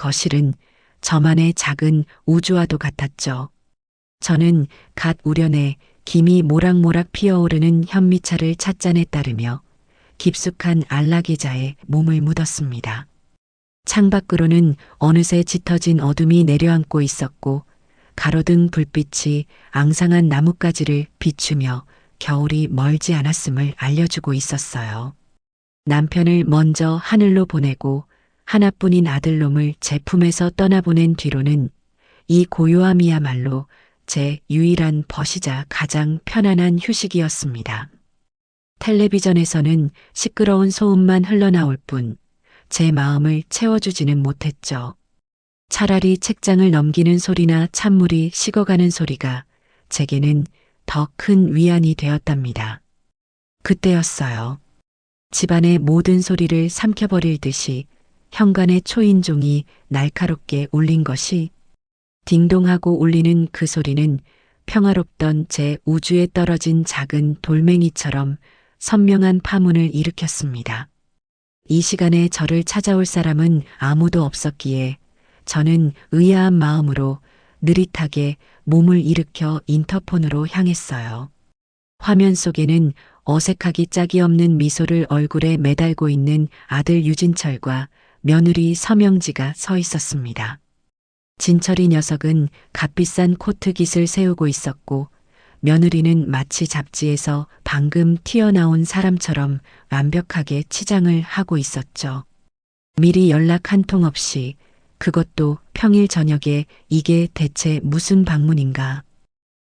거실은 저만의 작은 우주와도 같았죠. 저는 갓 우려내 김이 모락모락 피어오르는 현미차를 찻잔에 따르며 깊숙한 안락의자에 몸을 묻었습니다. 창밖으로는 어느새 짙어진 어둠이 내려앉고 있었고 가로등 불빛이 앙상한 나뭇가지를 비추며 겨울이 멀지 않았음을 알려주고 있었어요. 남편을 먼저 하늘로 보내고 하나뿐인 아들놈을 제 품에서 떠나보낸 뒤로는 이 고요함이야말로 제 유일한 벗이자 가장 편안한 휴식이었습니다. 텔레비전에서는 시끄러운 소음만 흘러나올 뿐 제 마음을 채워주지는 못했죠. 차라리 책장을 넘기는 소리나 찬물이 식어가는 소리가 제게는 더 큰 위안이 되었답니다. 그때였어요. 집안의 모든 소리를 삼켜버릴 듯이 현관의 초인종이 날카롭게 울린 것이 딩동하고 울리는 그 소리는 평화롭던 제 우주에 떨어진 작은 돌멩이처럼 선명한 파문을 일으켰습니다. 이 시간에 저를 찾아올 사람은 아무도 없었기에 저는 의아한 마음으로 느릿하게 몸을 일으켜 인터폰으로 향했어요. 화면 속에는 어색하기 짝이 없는 미소를 얼굴에 매달고 있는 아들 유진철과 며느리 서명지가 서 있었습니다. 진철이 녀석은 값비싼 코트 깃을 세우고 있었고 며느리는 마치 잡지에서 방금 튀어나온 사람처럼 완벽하게 치장을 하고 있었죠. 미리 연락 한 통 없이, 그것도 평일 저녁에, 이게 대체 무슨 방문인가.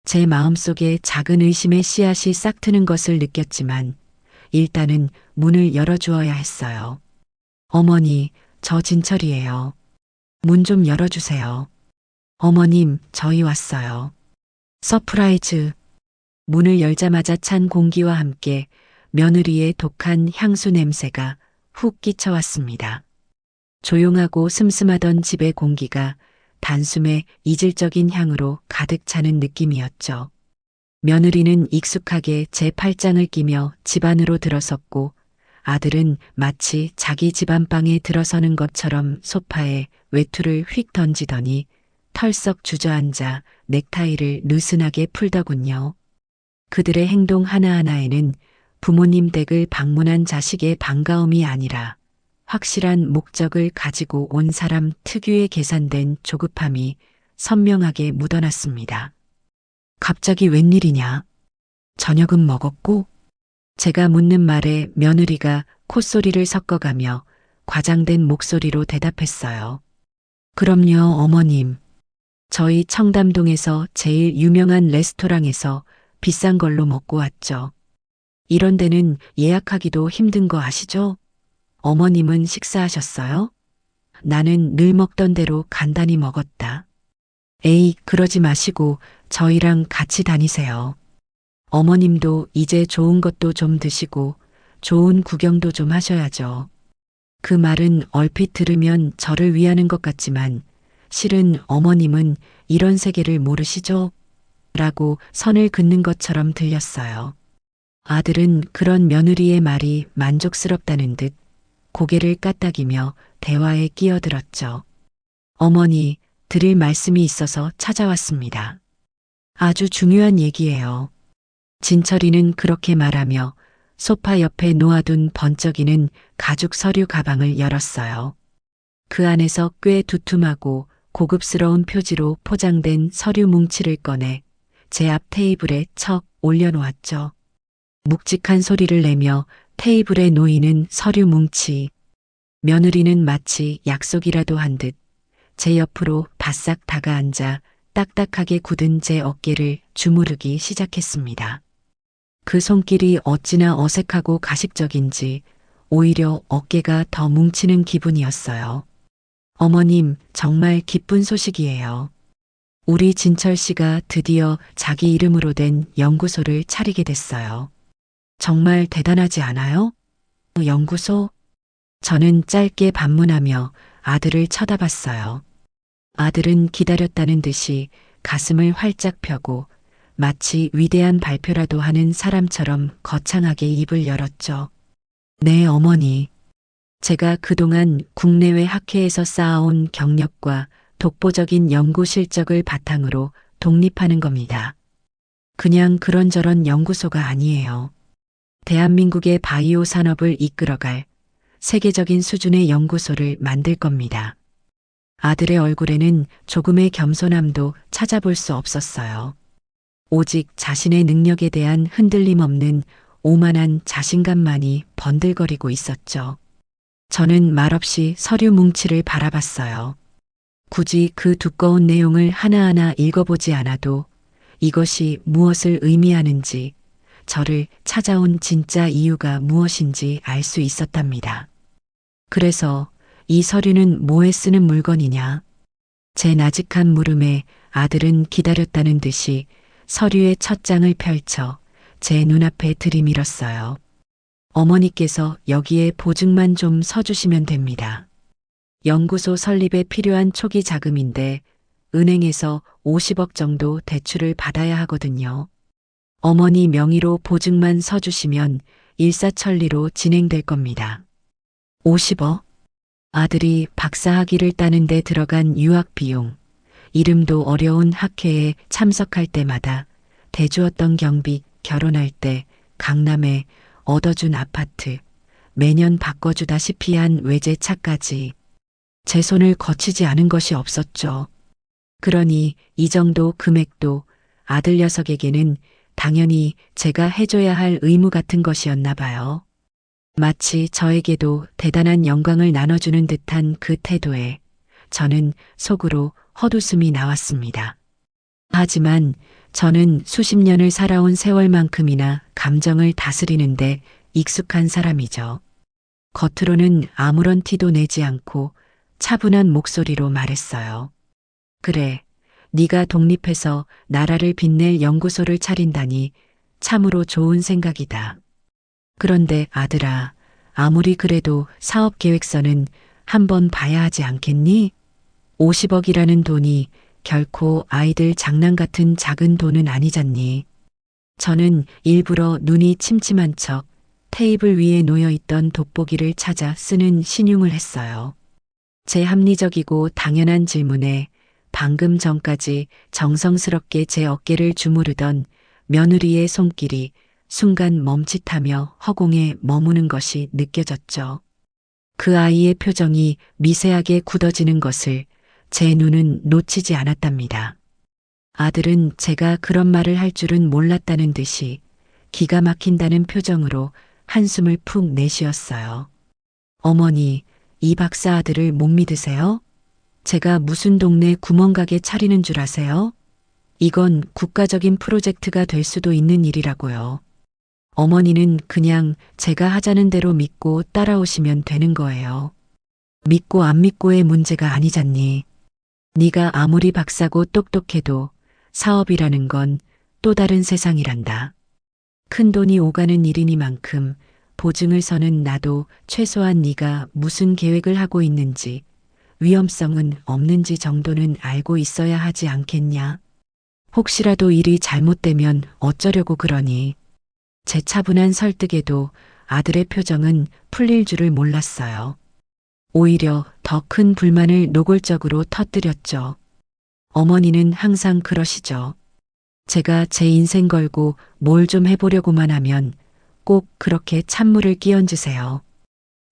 제 마음속에 작은 의심의 씨앗이 싹트는 것을 느꼈지만 일단은 문을 열어주어야 했어요. 어머니, 저 진철이에요. 문 좀 열어주세요. 어머님, 저희 왔어요. 서프라이즈. 문을 열자마자 찬 공기와 함께 며느리의 독한 향수 냄새가 훅 끼쳐왔습니다. 조용하고 슴슴하던 집의 공기가 단숨에 이질적인 향으로 가득 차는 느낌이었죠. 며느리는 익숙하게 제 팔짱을 끼며 집 안으로 들어섰고 아들은 마치 자기 집 안방에 들어서는 것처럼 소파에 외투를 휙 던지더니 털썩 주저앉아 넥타이를 느슨하게 풀더군요. 그들의 행동 하나하나에는 부모님 댁을 방문한 자식의 반가움이 아니라 확실한 목적을 가지고 온 사람 특유의 계산된 조급함이 선명하게 묻어났습니다. 갑자기 웬일이냐? 저녁은 먹었고? 제가 묻는 말에 며느리가 콧소리를 섞어가며 과장된 목소리로 대답했어요. 그럼요, 어머님. 저희 청담동에서 제일 유명한 레스토랑에서 비싼 걸로 먹고 왔죠. 이런 데는 예약하기도 힘든 거 아시죠? 어머님은 식사하셨어요? 나는 늘 먹던 대로 간단히 먹었다. 에이, 그러지 마시고 저희랑 같이 다니세요. 어머님도 이제 좋은 것도 좀 드시고 좋은 구경도 좀 하셔야죠. 그 말은 얼핏 들으면 저를 위하는 것 같지만 실은 어머님은 이런 세계를 모르시죠? 라고 선을 긋는 것처럼 들렸어요. 아들은 그런 며느리의 말이 만족스럽다는 듯 고개를 까딱이며 대화에 끼어들었죠. 어머니, 드릴 말씀이 있어서 찾아왔습니다. 아주 중요한 얘기예요. 진철이는 그렇게 말하며 소파 옆에 놓아둔 번쩍이는 가죽 서류 가방을 열었어요. 그 안에서 꽤 두툼하고 고급스러운 표지로 포장된 서류 뭉치를 꺼내 제 앞 테이블에 척 올려놓았죠. 묵직한 소리를 내며 테이블에 놓이는 서류 뭉치. 며느리는 마치 약속이라도 한 듯 제 옆으로 바싹 다가앉아 딱딱하게 굳은 제 어깨를 주무르기 시작했습니다. 그 손길이 어찌나 어색하고 가식적인지 오히려 어깨가 더 뭉치는 기분이었어요. 어머님, 정말 기쁜 소식이에요. 우리 진철 씨가 드디어 자기 이름으로 된 연구소를 차리게 됐어요. 정말 대단하지 않아요? 연구소? 저는 짧게 반문하며 아들을 쳐다봤어요. 아들은 기다렸다는 듯이 가슴을 활짝 펴고 마치 위대한 발표라도 하는 사람처럼 거창하게 입을 열었죠. 네, 어머니. 제가 그동안 국내외 학회에서 쌓아온 경력과 독보적인 연구 실적을 바탕으로 독립하는 겁니다. 그냥 그런저런 연구소가 아니에요. 대한민국의 바이오 산업을 이끌어갈 세계적인 수준의 연구소를 만들 겁니다. 아들의 얼굴에는 조금의 겸손함도 찾아볼 수 없었어요. 오직 자신의 능력에 대한 흔들림 없는 오만한 자신감만이 번들거리고 있었죠. 저는 말없이 서류 뭉치를 바라봤어요. 굳이 그 두꺼운 내용을 하나하나 읽어보지 않아도 이것이 무엇을 의미하는지, 저를 찾아온 진짜 이유가 무엇인지 알 수 있었답니다. 그래서 이 서류는 뭐에 쓰는 물건이냐? 제 나직한 물음에 아들은 기다렸다는 듯이 서류의 첫 장을 펼쳐 제 눈앞에 들이밀었어요. 어머니께서 여기에 보증만 좀 서주시면 됩니다. 연구소 설립에 필요한 초기 자금인데 은행에서 50억 정도 대출을 받아야 하거든요. 어머니 명의로 보증만 서주시면 일사천리로 진행될 겁니다. 50억? 아들이 박사학위를 따는 데 들어간 유학 비용, 이름도 어려운 학회에 참석할 때마다 대주었던 경비, 결혼할 때 강남에 얻어준 아파트, 매년 바꿔주다시피 한 외제차까지 제 손을 거치지 않은 것이 없었죠. 그러니 이 정도 금액도 아들 녀석에게는 당연히 제가 해줘야 할 의무 같은 것이었나 봐요. 마치 저에게도 대단한 영광을 나눠주는 듯한 그 태도에 저는 속으로 헛웃음이 나왔습니다. 하지만 저는 수십 년을 살아온 세월만큼이나 감정을 다스리는데 익숙한 사람이죠. 겉으로는 아무런 티도 내지 않고 차분한 목소리로 말했어요. 그래, 네가 독립해서 나라를 빛낼 연구소를 차린다니 참으로 좋은 생각이다. 그런데 아들아, 아무리 그래도 사업계획서는 한번 봐야 하지 않겠니? 50억이라는 돈이 결코 아이들 장난 같은 작은 돈은 아니잖니. 저는 일부러 눈이 침침한 척 테이블 위에 놓여있던 돋보기를 찾아 쓰는 신용을 했어요. 제 합리적이고 당연한 질문에 방금 전까지 정성스럽게 제 어깨를 주무르던 며느리의 손길이 순간 멈칫하며 허공에 머무는 것이 느껴졌죠. 그 아이의 표정이 미세하게 굳어지는 것을 제 눈은 놓치지 않았답니다. 아들은 제가 그런 말을 할 줄은 몰랐다는 듯이 기가 막힌다는 표정으로 한숨을 푹 내쉬었어요. 어머니, 이 박사 아들을 못 믿으세요? 제가 무슨 동네 구멍가게 차리는 줄 아세요? 이건 국가적인 프로젝트가 될 수도 있는 일이라고요. 어머니는 그냥 제가 하자는 대로 믿고 따라오시면 되는 거예요. 믿고 안 믿고의 문제가 아니잖니. 네가 아무리 박사고 똑똑해도 사업이라는 건 또 다른 세상이란다. 큰돈이 오가는 일이니만큼 보증을 서는 나도 최소한 네가 무슨 계획을 하고 있는지, 위험성은 없는지 정도는 알고 있어야 하지 않겠냐. 혹시라도 일이 잘못되면 어쩌려고 그러니. 제 차분한 설득에도 아들의 표정은 풀릴 줄을 몰랐어요. 오히려 더 큰 불만을 노골적으로 터뜨렸죠. 어머니는 항상 그러시죠. 제가 제 인생 걸고 뭘 좀 해보려고만 하면 꼭 그렇게 찬물을 끼얹으세요.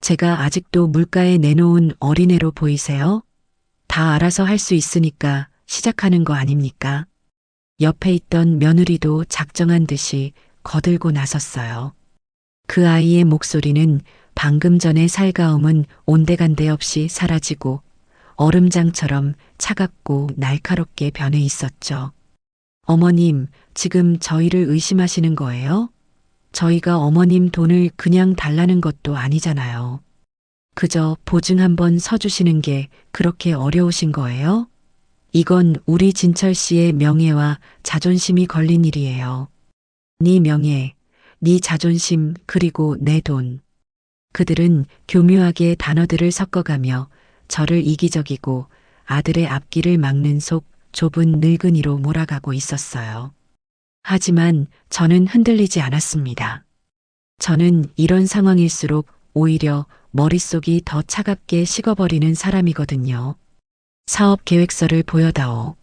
제가 아직도 물가에 내놓은 어린애로 보이세요? 다 알아서 할 수 있으니까 시작하는 거 아닙니까? 옆에 있던 며느리도 작정한 듯이 거들고 나섰어요. 그 아이의 목소리는 방금 전의 살가움은 온데간데 없이 사라지고 얼음장처럼 차갑고 날카롭게 변해 있었죠. 어머님, 지금 저희를 의심하시는 거예요? 저희가 어머님 돈을 그냥 달라는 것도 아니잖아요. 그저 보증 한번 서주시는 게 그렇게 어려우신 거예요? 이건 우리 진철 씨의 명예와 자존심이 걸린 일이에요. 네 명예, 네 자존심, 그리고 내 돈. 그들은 교묘하게 단어들을 섞어가며 저를 이기적이고 아들의 앞길을 막는 속 좁은 늙은이로 몰아가고 있었어요. 하지만 저는 흔들리지 않았습니다. 저는 이런 상황일수록 오히려 머릿속이 더 차갑게 식어버리는 사람이거든요. 사업 계획서를 보여다오.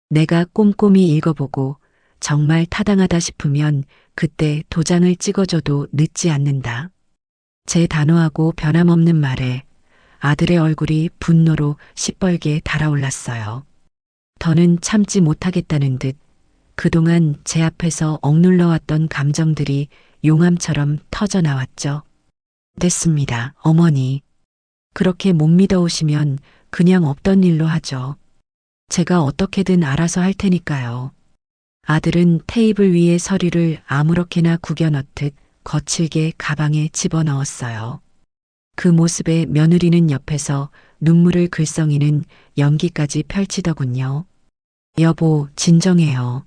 내가 꼼꼼히 읽어보고 정말 타당하다 싶으면 그때 도장을 찍어줘도 늦지 않는다. 제 단호하고 변함없는 말에 아들의 얼굴이 분노로 시뻘게 달아올랐어요. 더는 참지 못하겠다는 듯 그동안 제 앞에서 억눌러왔던 감정들이 용암처럼 터져 나왔죠. 됐습니다, 어머니. 그렇게 못 믿어오시면 그냥 없던 일로 하죠. 제가 어떻게든 알아서 할 테니까요. 아들은 테이블 위에 서류를 아무렇게나 구겨 넣듯 거칠게 가방에 집어넣었어요. 그 모습에 며느리는 옆에서 눈물을 글썽이는 연기까지 펼치더군요. 여보, 진정해요.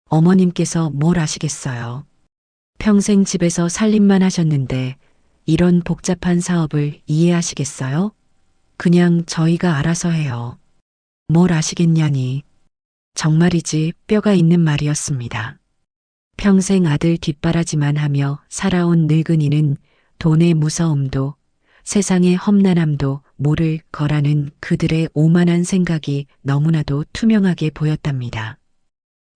어머님께서 뭘 아시겠어요. 평생 집에서 살림만 하셨는데 이런 복잡한 사업을 이해하시겠어요? 그냥 저희가 알아서 해요. 뭘 아시겠냐니. 정말이지 뼈가 있는 말이었습니다. 평생 아들 뒷바라지만 하며 살아온 늙은이는 돈의 무서움도 세상의 험난함도 모를 거라는 그들의 오만한 생각이 너무나도 투명하게 보였답니다.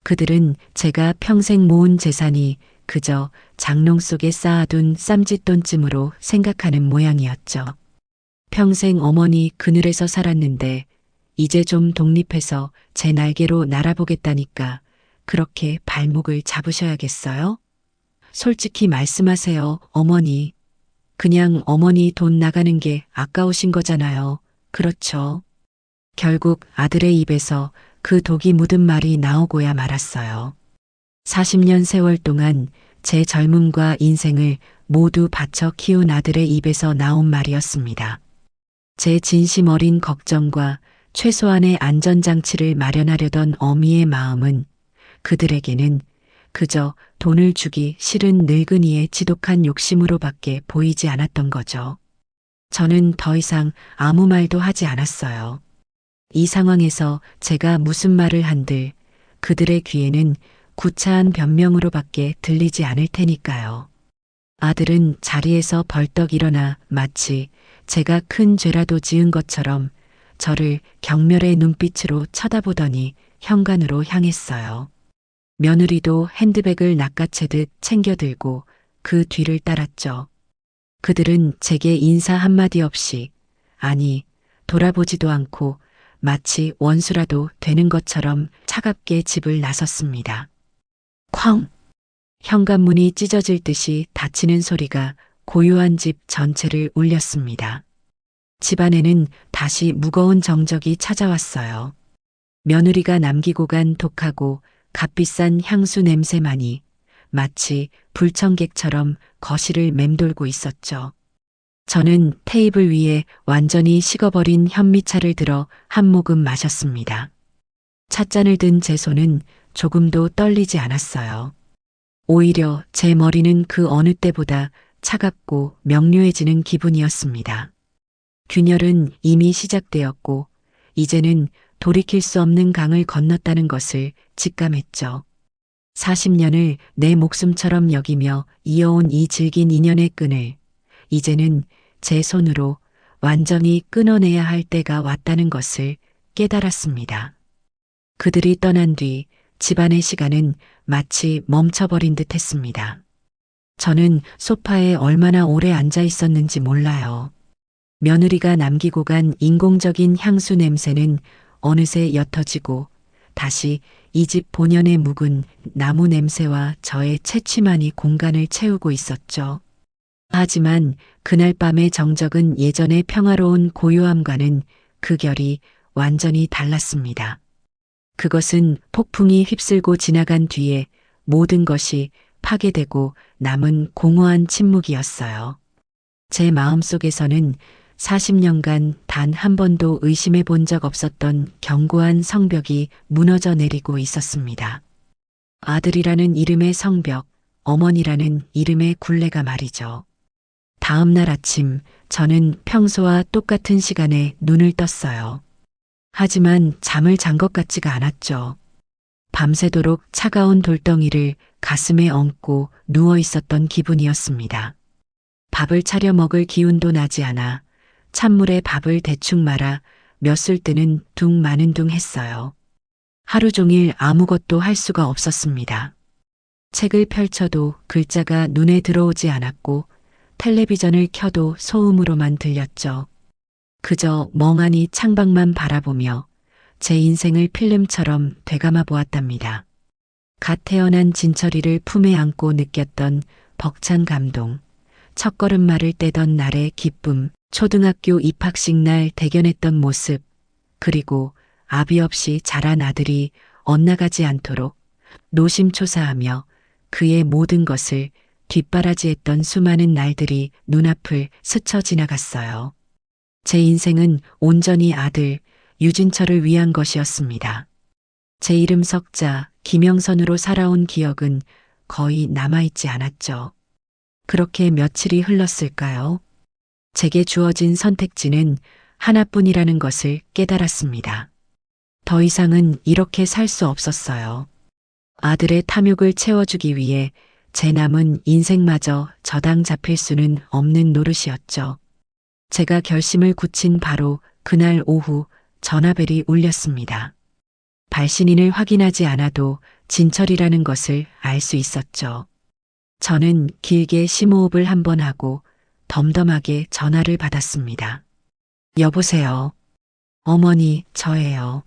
그들은 제가 평생 모은 재산이 그저 장롱 속에 쌓아둔 쌈짓돈쯤으로 생각하는 모양이었죠. 평생 어머니 그늘에서 살았는데 이제 좀 독립해서 제 날개로 날아보겠다니까 그렇게 발목을 잡으셔야겠어요? 솔직히 말씀하세요, 어머니. 그냥 어머니 돈 나가는 게 아까우신 거잖아요. 그렇죠? 결국 아들의 입에서 그 독이 묻은 말이 나오고야 말았어요. 40년 세월 동안 제 젊음과 인생을 모두 바쳐 키운 아들의 입에서 나온 말이었습니다. 제 진심 어린 걱정과 최소한의 안전장치를 마련하려던 어미의 마음은 그들에게는 그저 돈을 주기 싫은 늙은이의 지독한 욕심으로밖에 보이지 않았던 거죠. 저는 더 이상 아무 말도 하지 않았어요. 이 상황에서 제가 무슨 말을 한들 그들의 귀에는 구차한 변명으로밖에 들리지 않을 테니까요. 아들은 자리에서 벌떡 일어나 마치 제가 큰 죄라도 지은 것처럼 저를 경멸의 눈빛으로 쳐다보더니 현관으로 향했어요. 며느리도 핸드백을 낚아채듯 챙겨들고 그 뒤를 따랐죠. 그들은 제게 인사 한마디 없이, 아니, 돌아보지도 않고 마치 원수라도 되는 것처럼 차갑게 집을 나섰습니다. 쾅! 현관문이 찢어질 듯이 닫히는 소리가 고요한 집 전체를 울렸습니다. 집안에는 다시 무거운 정적이 찾아왔어요. 며느리가 남기고 간 독하고 값비싼 향수 냄새만이 마치 불청객처럼 거실을 맴돌고 있었죠. 저는 테이블 위에 완전히 식어버린 현미차를 들어 한 모금 마셨습니다. 찻잔을 든 제 손은 조금도 떨리지 않았어요. 오히려 제 머리는 그 어느 때보다 차갑고 명료해지는 기분이었습니다. 균열은 이미 시작되었고 이제는 돌이킬 수 없는 강을 건넜다는 것을 직감했죠. 40년을 내 목숨처럼 여기며 이어온 이 질긴 인연의 끈을 이제는 제 손으로 완전히 끊어내야 할 때가 왔다는 것을 깨달았습니다. 그들이 떠난 뒤 집안의 시간은 마치 멈춰버린 듯 했습니다. 저는 소파에 얼마나 오래 앉아 있었는지 몰라요. 며느리가 남기고 간 인공적인 향수 냄새는 어느새 옅어지고 다시 이 집 본연의 묵은 나무 냄새와 저의 채취만이 공간을 채우고 있었죠. 하지만 그날 밤의 정적은 예전의 평화로운 고요함과는 그 결이 완전히 달랐습니다. 그것은 폭풍이 휩쓸고 지나간 뒤에 모든 것이 파괴되고 남은 공허한 침묵이었어요. 제 마음속에서는 40년간 단 한 번도 의심해 본 적 없었던 견고한 성벽이 무너져 내리고 있었습니다. 아들이라는 이름의 성벽, 어머니라는 이름의 굴레가 말이죠. 다음 날 아침 저는 평소와 똑같은 시간에 눈을 떴어요. 하지만 잠을 잔 것 같지가 않았죠. 밤새도록 차가운 돌덩이를 가슴에 얹고 누워 있었던 기분이었습니다. 밥을 차려 먹을 기운도 나지 않아 찬물에 밥을 대충 말아 몇 술 뜨는 둥 마는 둥 했어요. 하루 종일 아무것도 할 수가 없었습니다. 책을 펼쳐도 글자가 눈에 들어오지 않았고 텔레비전을 켜도 소음으로만 들렸죠. 그저 멍하니 창밖만 바라보며 제 인생을 필름처럼 되감아 보았답니다. 갓 태어난 진철이를 품에 안고 느꼈던 벅찬 감동, 첫걸음마를 떼던 날의 기쁨, 초등학교 입학식 날 대견했던 모습, 그리고 아비 없이 자란 아들이 엇나가지 않도록 노심초사하며 그의 모든 것을 뒷바라지했던 수많은 날들이 눈앞을 스쳐 지나갔어요. 제 인생은 온전히 아들 유진철을 위한 것이었습니다. 제 이름 석자 김영선으로 살아온 기억은 거의 남아있지 않았죠. 그렇게 며칠이 흘렀을까요? 제게 주어진 선택지는 하나뿐이라는 것을 깨달았습니다. 더 이상은 이렇게 살 수 없었어요. 아들의 탐욕을 채워주기 위해 제 남은 인생마저 저당 잡힐 수는 없는 노릇이었죠. 제가 결심을 굳힌 바로 그날 오후 전화벨이 울렸습니다. 발신인을 확인하지 않아도 진철이라는 것을 알 수 있었죠. 저는 길게 심호흡을 한번 하고 덤덤하게 전화를 받았습니다. 여보세요. 어머니, 저예요.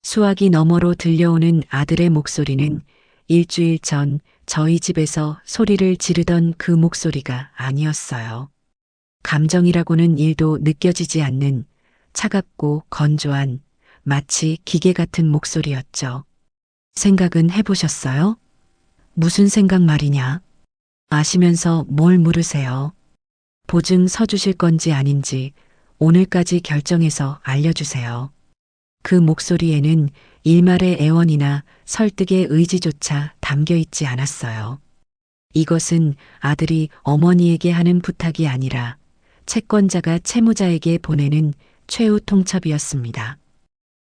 수화기 너머로 들려오는 아들의 목소리는 일주일 전 저희 집에서 소리를 지르던 그 목소리가 아니었어요. 감정이라고는 일도 느껴지지 않는 차갑고 건조한 마치 기계 같은 목소리였죠. 생각은 해보셨어요? 무슨 생각 말이냐? 아시면서 뭘 물으세요? 보증 서주실 건지 아닌지 오늘까지 결정해서 알려주세요. 그 목소리에는 일말의 애원이나 설득의 의지조차 담겨 있지 않았어요. 이것은 아들이 어머니에게 하는 부탁이 아니라 채권자가 채무자에게 보내는 최후 통첩이었습니다.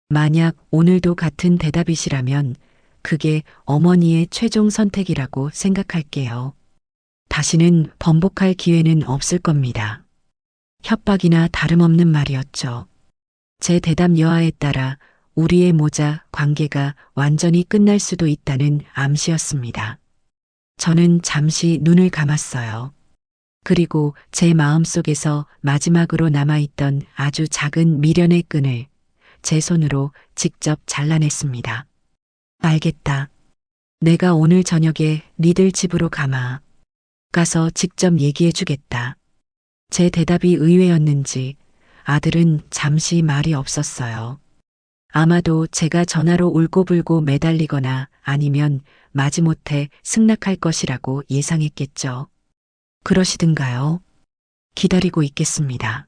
만약 오늘도 같은 대답이시라면 그게 어머니의 최종 선택이라고 생각할게요. 다시는 번복할 기회는 없을 겁니다. 협박이나 다름없는 말이었죠. 제 대답 여하에 따라 우리의 모자 관계가 완전히 끝날 수도 있다는 암시였습니다. 저는 잠시 눈을 감았어요. 그리고 제 마음속에서 마지막으로 남아있던 아주 작은 미련의 끈을 제 손으로 직접 잘라냈습니다. 알겠다. 내가 오늘 저녁에 니들 집으로 가서 직접 얘기해주겠다. 제 대답이 의외였는지 아들은 잠시 말이 없었어요. 아마도 제가 전화로 울고불고 매달리거나 아니면 마지못해 승낙할 것이라고 예상했겠죠. 그러시든가요? 기다리고 있겠습니다.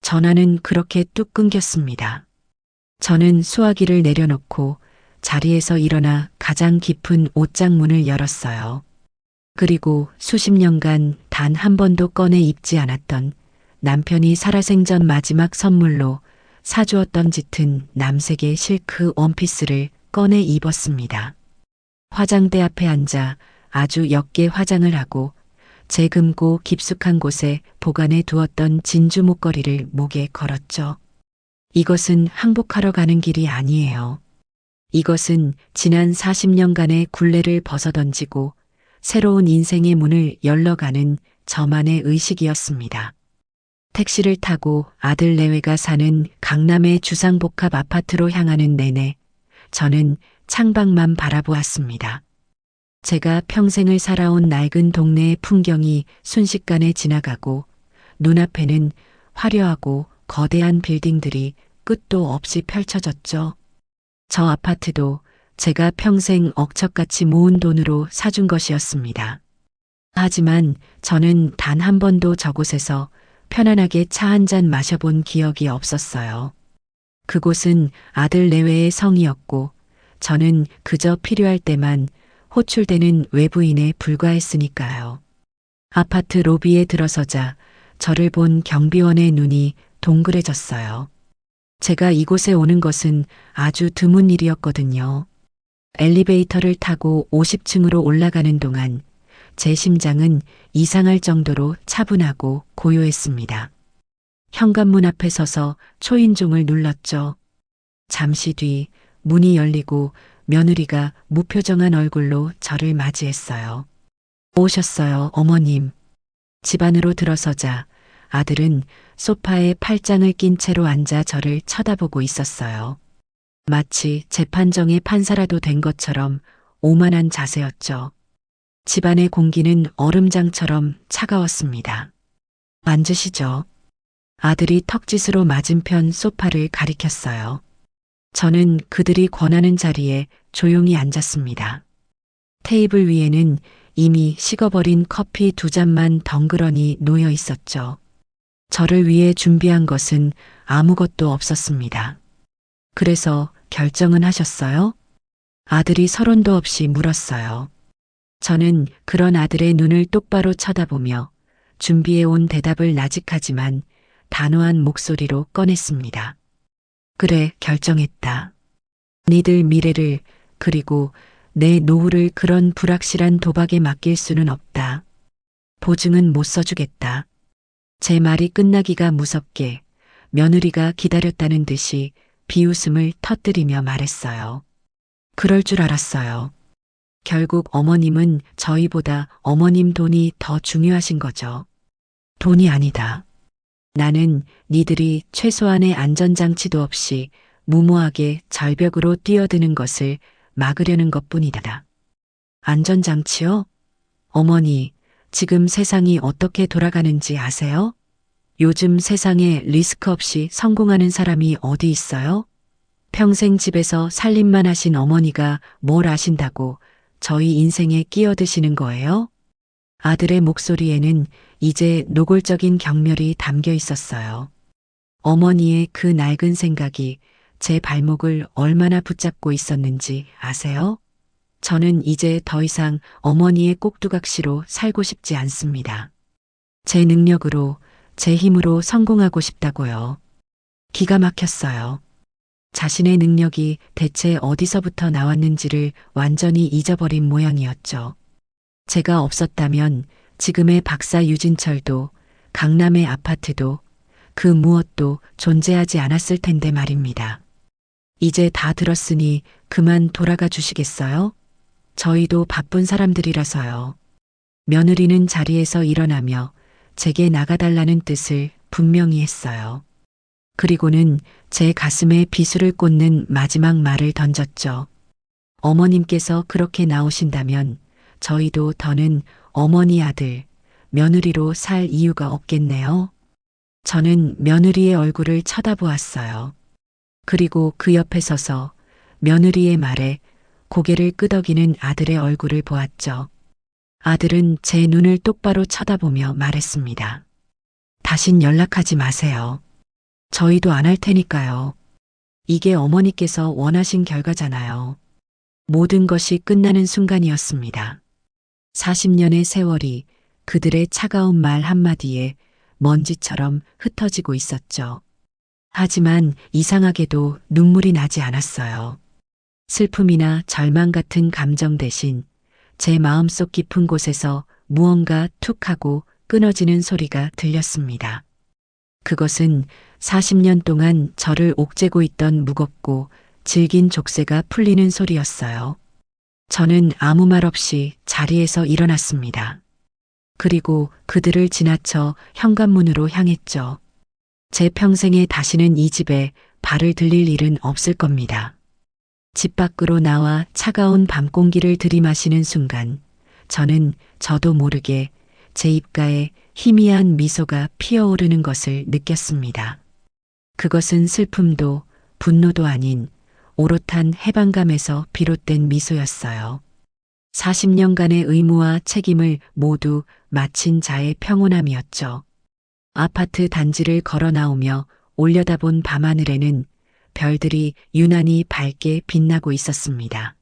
전화는 그렇게 뚝 끊겼습니다. 저는 수화기를 내려놓고 자리에서 일어나 가장 깊은 옷장 문을 열었어요. 그리고 수십 년간 단 한 번도 꺼내 입지 않았던 남편이 살아생전 마지막 선물로 사주었던 짙은 남색의 실크 원피스를 꺼내 입었습니다. 화장대 앞에 앉아 아주 옅게 화장을 하고 제 금고 깊숙한 곳에 보관해 두었던 진주 목걸이를 목에 걸었죠. 이것은 항복하러 가는 길이 아니에요. 이것은 지난 40년간의 굴레를 벗어던지고 새로운 인생의 문을 열러가는 저만의 의식이었습니다. 택시를 타고 아들 내외가 사는 강남의 주상복합 아파트로 향하는 내내 저는 창밖만 바라보았습니다. 제가 평생을 살아온 낡은 동네의 풍경이 순식간에 지나가고 눈앞에는 화려하고 거대한 빌딩들이 끝도 없이 펼쳐졌죠. 저 아파트도 제가 평생 억척같이 모은 돈으로 사준 것이었습니다. 하지만 저는 단 한 번도 저곳에서 편안하게 차 한 잔 마셔본 기억이 없었어요. 그곳은 아들 내외의 성이었고 저는 그저 필요할 때만 호출되는 외부인에 불과했으니까요. 아파트 로비에 들어서자 저를 본 경비원의 눈이 동그래졌어요. 제가 이곳에 오는 것은 아주 드문 일이었거든요. 엘리베이터를 타고 50층으로 올라가는 동안 제 심장은 이상할 정도로 차분하고 고요했습니다. 현관문 앞에 서서 초인종을 눌렀죠. 잠시 뒤 문이 열리고 며느리가 무표정한 얼굴로 저를 맞이했어요. 오셨어요, 어머님. 집 안으로 들어서자 아들은 소파에 팔짱을 낀 채로 앉아 저를 쳐다보고 있었어요. 마치 재판정의 판사라도 된 것처럼 오만한 자세였죠. 집안의 공기는 얼음장처럼 차가웠습니다. 앉으시죠. 아들이 턱짓으로 맞은편 소파를 가리켰어요. 저는 그들이 권하는 자리에 조용히 앉았습니다. 테이블 위에는 이미 식어버린 커피 2잔만 덩그러니 놓여 있었죠. 저를 위해 준비한 것은 아무것도 없었습니다. 그래서 결정은 하셨어요? 아들이 서론도 없이 물었어요. 저는 그런 아들의 눈을 똑바로 쳐다보며 준비해온 대답을 나직하지만 단호한 목소리로 꺼냈습니다. 그래, 결정했다. 니들 미래를 그리고 내 노후를 그런 불확실한 도박에 맡길 수는 없다. 보증은 못 써주겠다. 제 말이 끝나기가 무섭게 며느리가 기다렸다는 듯이 비웃음을 터뜨리며 말했어요. 그럴 줄 알았어요. 결국 어머님은 저희보다 어머님 돈이 더 중요하신 거죠. 돈이 아니다. 나는 니들이 최소한의 안전장치도 없이 무모하게 절벽으로 뛰어드는 것을 막으려는 것뿐이다. 안전장치요? 어머니, 지금 세상이 어떻게 돌아가는지 아세요? 요즘 세상에 리스크 없이 성공하는 사람이 어디 있어요? 평생 집에서 살림만 하신 어머니가 뭘 아신다고 저희 인생에 끼어드시는 거예요? 아들의 목소리에는 이제 노골적인 경멸이 담겨 있었어요. 어머니의 그 낡은 생각이 제 발목을 얼마나 붙잡고 있었는지 아세요? 저는 이제 더 이상 어머니의 꼭두각시로 살고 싶지 않습니다. 제 능력으로, 제 힘으로 성공하고 싶다고요. 기가 막혔어요. 자신의 능력이 대체 어디서부터 나왔는지를 완전히 잊어버린 모양이었죠. 제가 없었다면 지금의 박사 유진철도 강남의 아파트도 그 무엇도 존재하지 않았을 텐데 말입니다. 이제 다 들었으니 그만 돌아가 주시겠어요? 저희도 바쁜 사람들이라서요. 며느리는 자리에서 일어나며 제게 나가달라는 뜻을 분명히 했어요. 그리고는 제 가슴에 비수를 꽂는 마지막 말을 던졌죠. 어머님께서 그렇게 나오신다면 저희도 더는 어머니 아들, 며느리로 살 이유가 없겠네요. 저는 며느리의 얼굴을 쳐다보았어요. 그리고 그 옆에 서서 며느리의 말에 고개를 끄덕이는 아들의 얼굴을 보았죠. 아들은 제 눈을 똑바로 쳐다보며 말했습니다. 다신 연락하지 마세요. 저희도 안 할 테니까요. 이게 어머니께서 원하신 결과잖아요. 모든 것이 끝나는 순간이었습니다. 40년의 세월이 그들의 차가운 말 한마디에 먼지처럼 흩어지고 있었죠. 하지만 이상하게도 눈물이 나지 않았어요. 슬픔이나 절망 같은 감정 대신 제 마음속 깊은 곳에서 무언가 툭 하고 끊어지는 소리가 들렸습니다. 그것은 40년 동안 저를 옥죄고 있던 무겁고 질긴 족쇄가 풀리는 소리였어요. 저는 아무 말 없이 자리에서 일어났습니다. 그리고 그들을 지나쳐 현관문으로 향했죠. 제 평생에 다시는 이 집에 발을 들릴 일은 없을 겁니다. 집 밖으로 나와 차가운 밤 공기를 들이마시는 순간 저는 저도 모르게 제 입가에 희미한 미소가 피어오르는 것을 느꼈습니다. 그것은 슬픔도 분노도 아닌 오롯한 해방감에서 비롯된 미소였어요. 40년간의 의무와 책임을 모두 마친 자의 평온함이었죠. 아파트 단지를 걸어 나오며 올려다본 밤하늘에는 별들이 유난히 밝게 빛나고 있었습니다.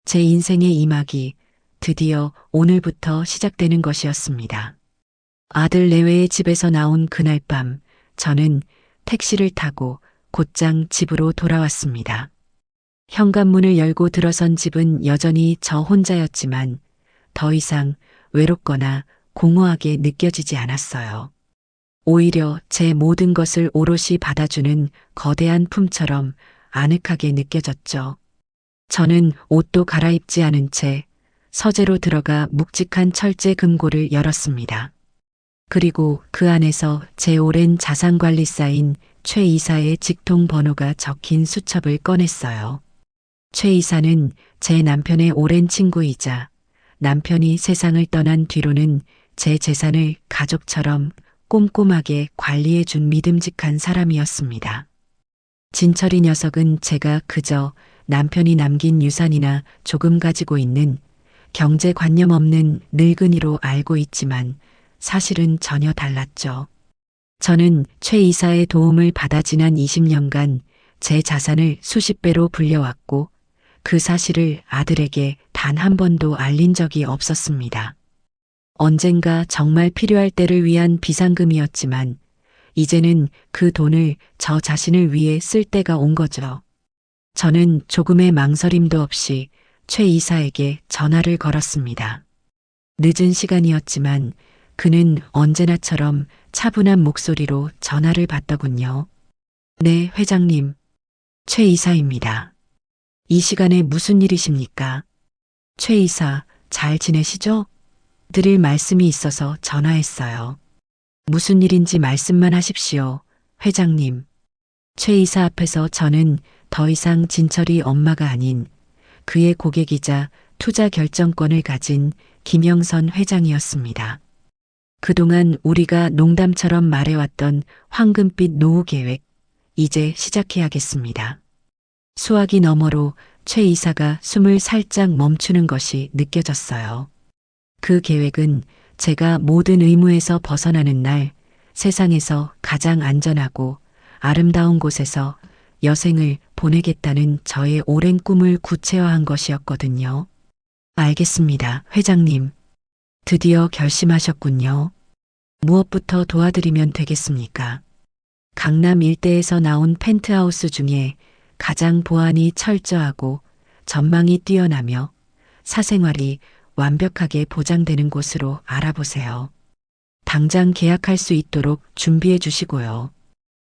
제 인생의 이막이 드디어 오늘부터 시작되는 것이었습니다. 아들 내외의 집에서 나온 그날 밤 저는 택시를 타고 곧장 집으로 돌아왔습니다. 현관문을 열고 들어선 집은 여전히 저 혼자였지만 더 이상 외롭거나 공허하게 느껴지지 않았어요. 오히려 제 모든 것을 오롯이 받아주는 거대한 품처럼 아늑하게 느껴졌죠. 저는 옷도 갈아입지 않은 채 서재로 들어가 묵직한 철제 금고를 열었습니다. 그리고 그 안에서 제 오랜 자산관리 쌓인 최 이사의 직통 번호가 적힌 수첩을 꺼냈어요. 최 이사는 제 남편의 오랜 친구이자 남편이 세상을 떠난 뒤로는 제 재산을 가족처럼 꼼꼼하게 관리해 준 믿음직한 사람이었습니다. 진철이 녀석은 제가 그저 남편이 남긴 유산이나 조금 가지고 있는 경제관념 없는 늙은이로 알고 있지만 사실은 전혀 달랐죠. 저는 최 이사의 도움을 받아 지난 20년간 제 자산을 수십 배로 불려왔고 그 사실을 아들에게 단 한 번도 알린 적이 없었습니다. 언젠가 정말 필요할 때를 위한 비상금이었지만 이제는 그 돈을 저 자신을 위해 쓸 때가 온 거죠. 저는 조금의 망설임도 없이 최 이사에게 전화를 걸었습니다. 늦은 시간이었지만 그는 언제나처럼 차분한 목소리로 전화를 받더군요. 네, 회장님. 최 이사입니다. 이 시간에 무슨 일이십니까? 최 이사, 잘 지내시죠? 드릴 말씀이 있어서 전화했어요. 무슨 일인지 말씀만 하십시오, 회장님. 최 이사 앞에서 저는 더 이상 진철이 엄마가 아닌 그의 고객이자 투자 결정권을 가진 김영선 회장이었습니다. 그동안 우리가 농담처럼 말해왔던 황금빛 노후 계획, 이제 시작해야겠습니다. 수화기 너머로 최 이사가 숨을 살짝 멈추는 것이 느껴졌어요. 그 계획은 제가 모든 의무에서 벗어나는 날 세상에서 가장 안전하고 아름다운 곳에서 여생을 보내겠다는 저의 오랜 꿈을 구체화한 것이었거든요. 알겠습니다, 회장님. 드디어 결심하셨군요. 무엇부터 도와드리면 되겠습니까? 강남 일대에서 나온 펜트하우스 중에 가장 보안이 철저하고 전망이 뛰어나며 사생활이 완벽하게 보장되는 곳으로 알아보세요. 당장 계약할 수 있도록 준비해 주시고요.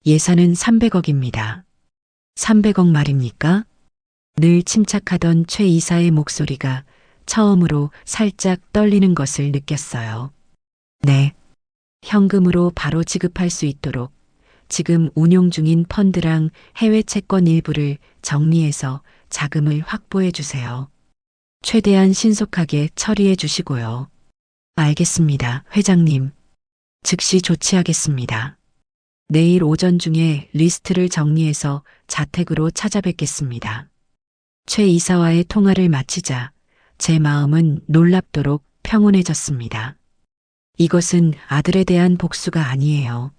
예산은 300억입니다. 300억 말입니까? 늘 침착하던 최 이사의 목소리가 처음으로 살짝 떨리는 것을 느꼈어요. 네. 현금으로 바로 지급할 수 있도록 지금 운용 중인 펀드랑 해외 채권 일부를 정리해서 자금을 확보해 주세요. 최대한 신속하게 처리해 주시고요. 알겠습니다, 회장님. 즉시 조치하겠습니다. 내일 오전 중에 리스트를 정리해서 자택으로 찾아뵙겠습니다. 최 이사와의 통화를 마치자 제 마음은 놀랍도록 평온해졌습니다. 이것은 아들에 대한 복수가 아니에요.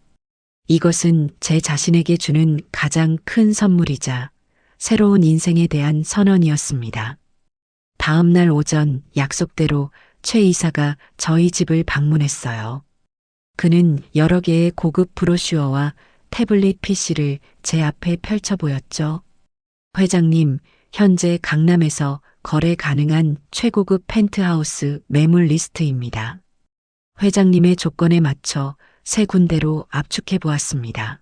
이것은 제 자신에게 주는 가장 큰 선물이자 새로운 인생에 대한 선언이었습니다. 다음 날 오전 약속대로 최 이사가 저희 집을 방문했어요. 그는 여러 개의 고급 브로슈어와 태블릿 PC를 제 앞에 펼쳐 보였죠. 회장님, 현재 강남에서 거래 가능한 최고급 펜트하우스 매물 리스트입니다. 회장님의 조건에 맞춰 세 군데로 압축해 보았습니다.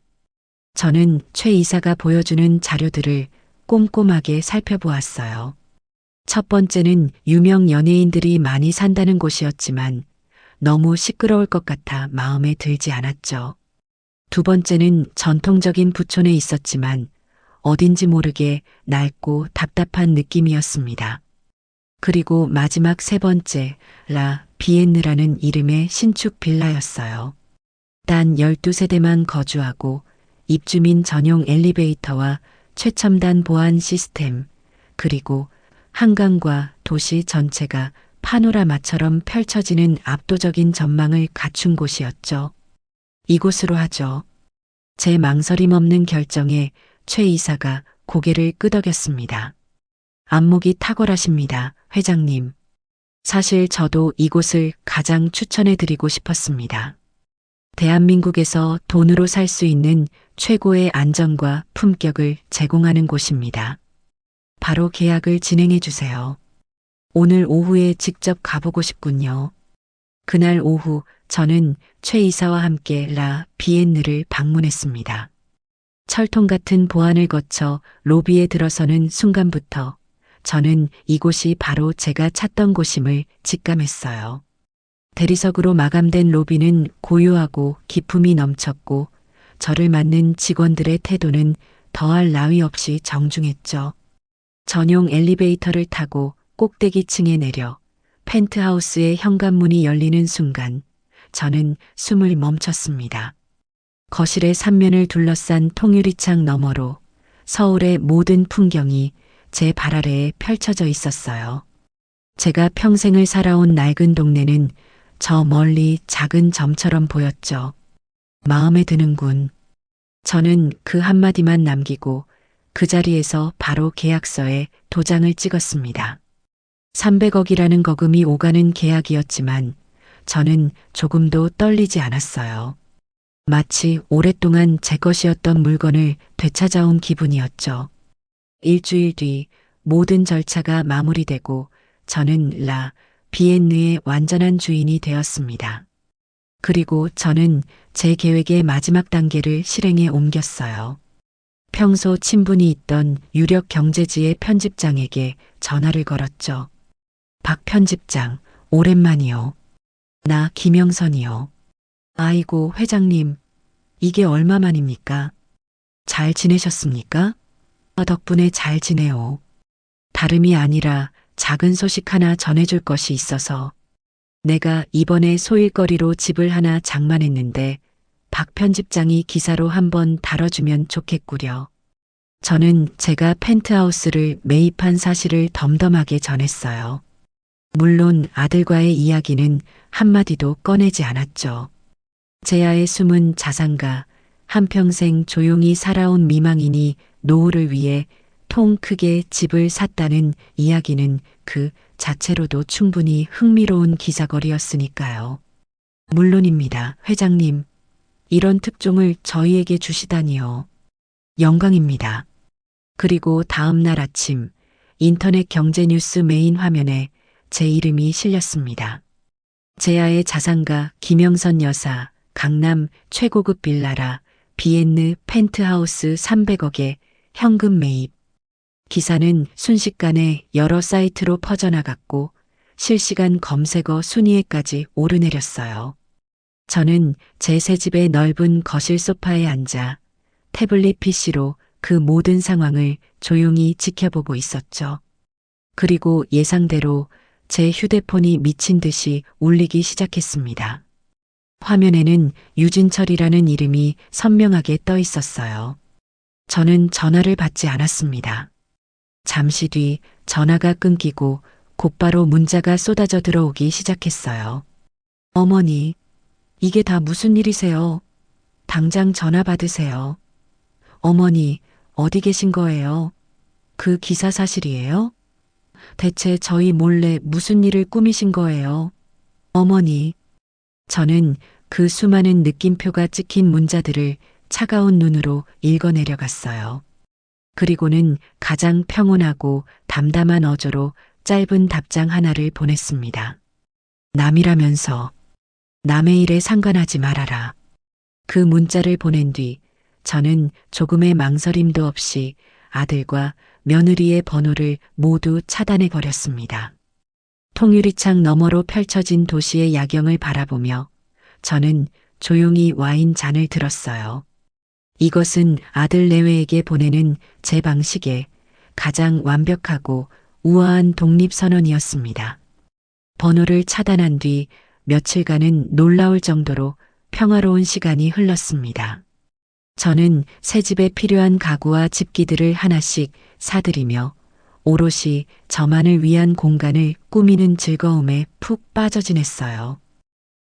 저는 최 이사가 보여주는 자료들을 꼼꼼하게 살펴보았어요. 첫 번째는 유명 연예인들이 많이 산다는 곳이었지만 너무 시끄러울 것 같아 마음에 들지 않았죠. 두 번째는 전통적인 부촌에 있었지만 어딘지 모르게 낡고 답답한 느낌이었습니다. 그리고 마지막 세 번째, 라 비엔느라는 이름의 신축 빌라였어요. 단 12세대만 거주하고 입주민 전용 엘리베이터와 최첨단 보안 시스템, 그리고 한강과 도시 전체가 파노라마처럼 펼쳐지는 압도적인 전망을 갖춘 곳이었죠. 이곳으로 하죠. 제 망설임 없는 결정에 최 이사가 고개를 끄덕였습니다. 안목이 탁월하십니다, 회장님. 사실 저도 이곳을 가장 추천해 드리고 싶었습니다. 대한민국에서 돈으로 살 수 있는 최고의 안정과 품격을 제공하는 곳입니다. 바로 계약을 진행해 주세요. 오늘 오후에 직접 가보고 싶군요. 그날 오후 저는 최 이사와 함께 라 비엔느를 방문했습니다. 철통 같은 보안을 거쳐 로비에 들어서는 순간부터 저는 이곳이 바로 제가 찾던 곳임을 직감했어요. 대리석으로 마감된 로비는 고요하고 기품이 넘쳤고 저를 맞는 직원들의 태도는 더할 나위 없이 정중했죠. 전용 엘리베이터를 타고 꼭대기층에 내려 펜트하우스의 현관문이 열리는 순간 저는 숨을 멈췄습니다. 거실의 삼면을 둘러싼 통유리창 너머로 서울의 모든 풍경이 제 발 아래에 펼쳐져 있었어요. 제가 평생을 살아온 낡은 동네는 저 멀리 작은 점처럼 보였죠. 마음에 드는군. 저는 그 한마디만 남기고 그 자리에서 바로 계약서에 도장을 찍었습니다. 300억이라는 거금이 오가는 계약이었지만 저는 조금도 떨리지 않았어요. 마치 오랫동안 제 것이었던 물건을 되찾아온 기분이었죠. 일주일 뒤 모든 절차가 마무리되고 저는 라 비엔느의 완전한 주인이 되었습니다. 그리고 저는 제 계획의 마지막 단계를 실행에 옮겼어요. 평소 친분이 있던 유력 경제지의 편집장에게 전화를 걸었죠. 박 편집장, 오랜만이요. 나 김영선이요. 아이고, 회장님, 이게 얼마만입니까? 잘 지내셨습니까? 덕분에 잘 지내요. 다름이 아니라 작은 소식 하나 전해줄 것이 있어서 내가 이번에 소일거리로 집을 하나 장만했는데 박 편집장이 기사로 한번 다뤄주면 좋겠구려. 저는 제가 펜트하우스를 매입한 사실을 덤덤하게 전했어요. 물론 아들과의 이야기는 한마디도 꺼내지 않았죠. 제아의 숨은 자산가, 한평생 조용히 살아온 미망인이 노후를 위해 통 크게 집을 샀다는 이야기는 그 자체로도 충분히 흥미로운 기사거리였으니까요. 물론입니다, 회장님. 이런 특종을 저희에게 주시다니요. 영광입니다. 그리고 다음 날 아침 인터넷 경제뉴스 메인 화면에 제 이름이 실렸습니다. 제아의 자산가 김영선 여사, 강남 최고급 빌라라 비엔느 펜트하우스 300억에 현금 매입. 기사는 순식간에 여러 사이트로 퍼져나갔고 실시간 검색어 순위에까지 오르내렸어요. 저는 제 새 집의 넓은 거실 소파에 앉아 태블릿 PC로 그 모든 상황을 조용히 지켜보고 있었죠. 그리고 예상대로 제 휴대폰이 미친 듯이 울리기 시작했습니다. 화면에는 유진철이라는 이름이 선명하게 떠 있었어요. 저는 전화를 받지 않았습니다. 잠시 뒤 전화가 끊기고 곧바로 문자가 쏟아져 들어오기 시작했어요. 어머니, 이게 다 무슨 일이세요? 당장 전화 받으세요. 어머니, 어디 계신 거예요? 그 기사 사실이에요? 대체 저희 몰래 무슨 일을 꾸미신 거예요? 어머니, 저는 그 수많은 느낌표가 찍힌 문자들을 차가운 눈으로 읽어내려갔어요. 그리고는 가장 평온하고 담담한 어조로 짧은 답장 하나를 보냈습니다. 남이라면서 남의 일에 상관하지 말아라. 그 문자를 보낸 뒤 저는 조금의 망설임도 없이 아들과 며느리의 번호를 모두 차단해 버렸습니다. 통유리창 너머로 펼쳐진 도시의 야경을 바라보며 저는 조용히 와인 잔을 들었어요. 이것은 아들 내외에게 보내는 제 방식의 가장 완벽하고 우아한 독립선언이었습니다. 번호를 차단한 뒤 며칠간은 놀라울 정도로 평화로운 시간이 흘렀습니다. 저는 새 집에 필요한 가구와 집기들을 하나씩 사들이며 오롯이 저만을 위한 공간을 꾸미는 즐거움에 푹 빠져 지냈어요.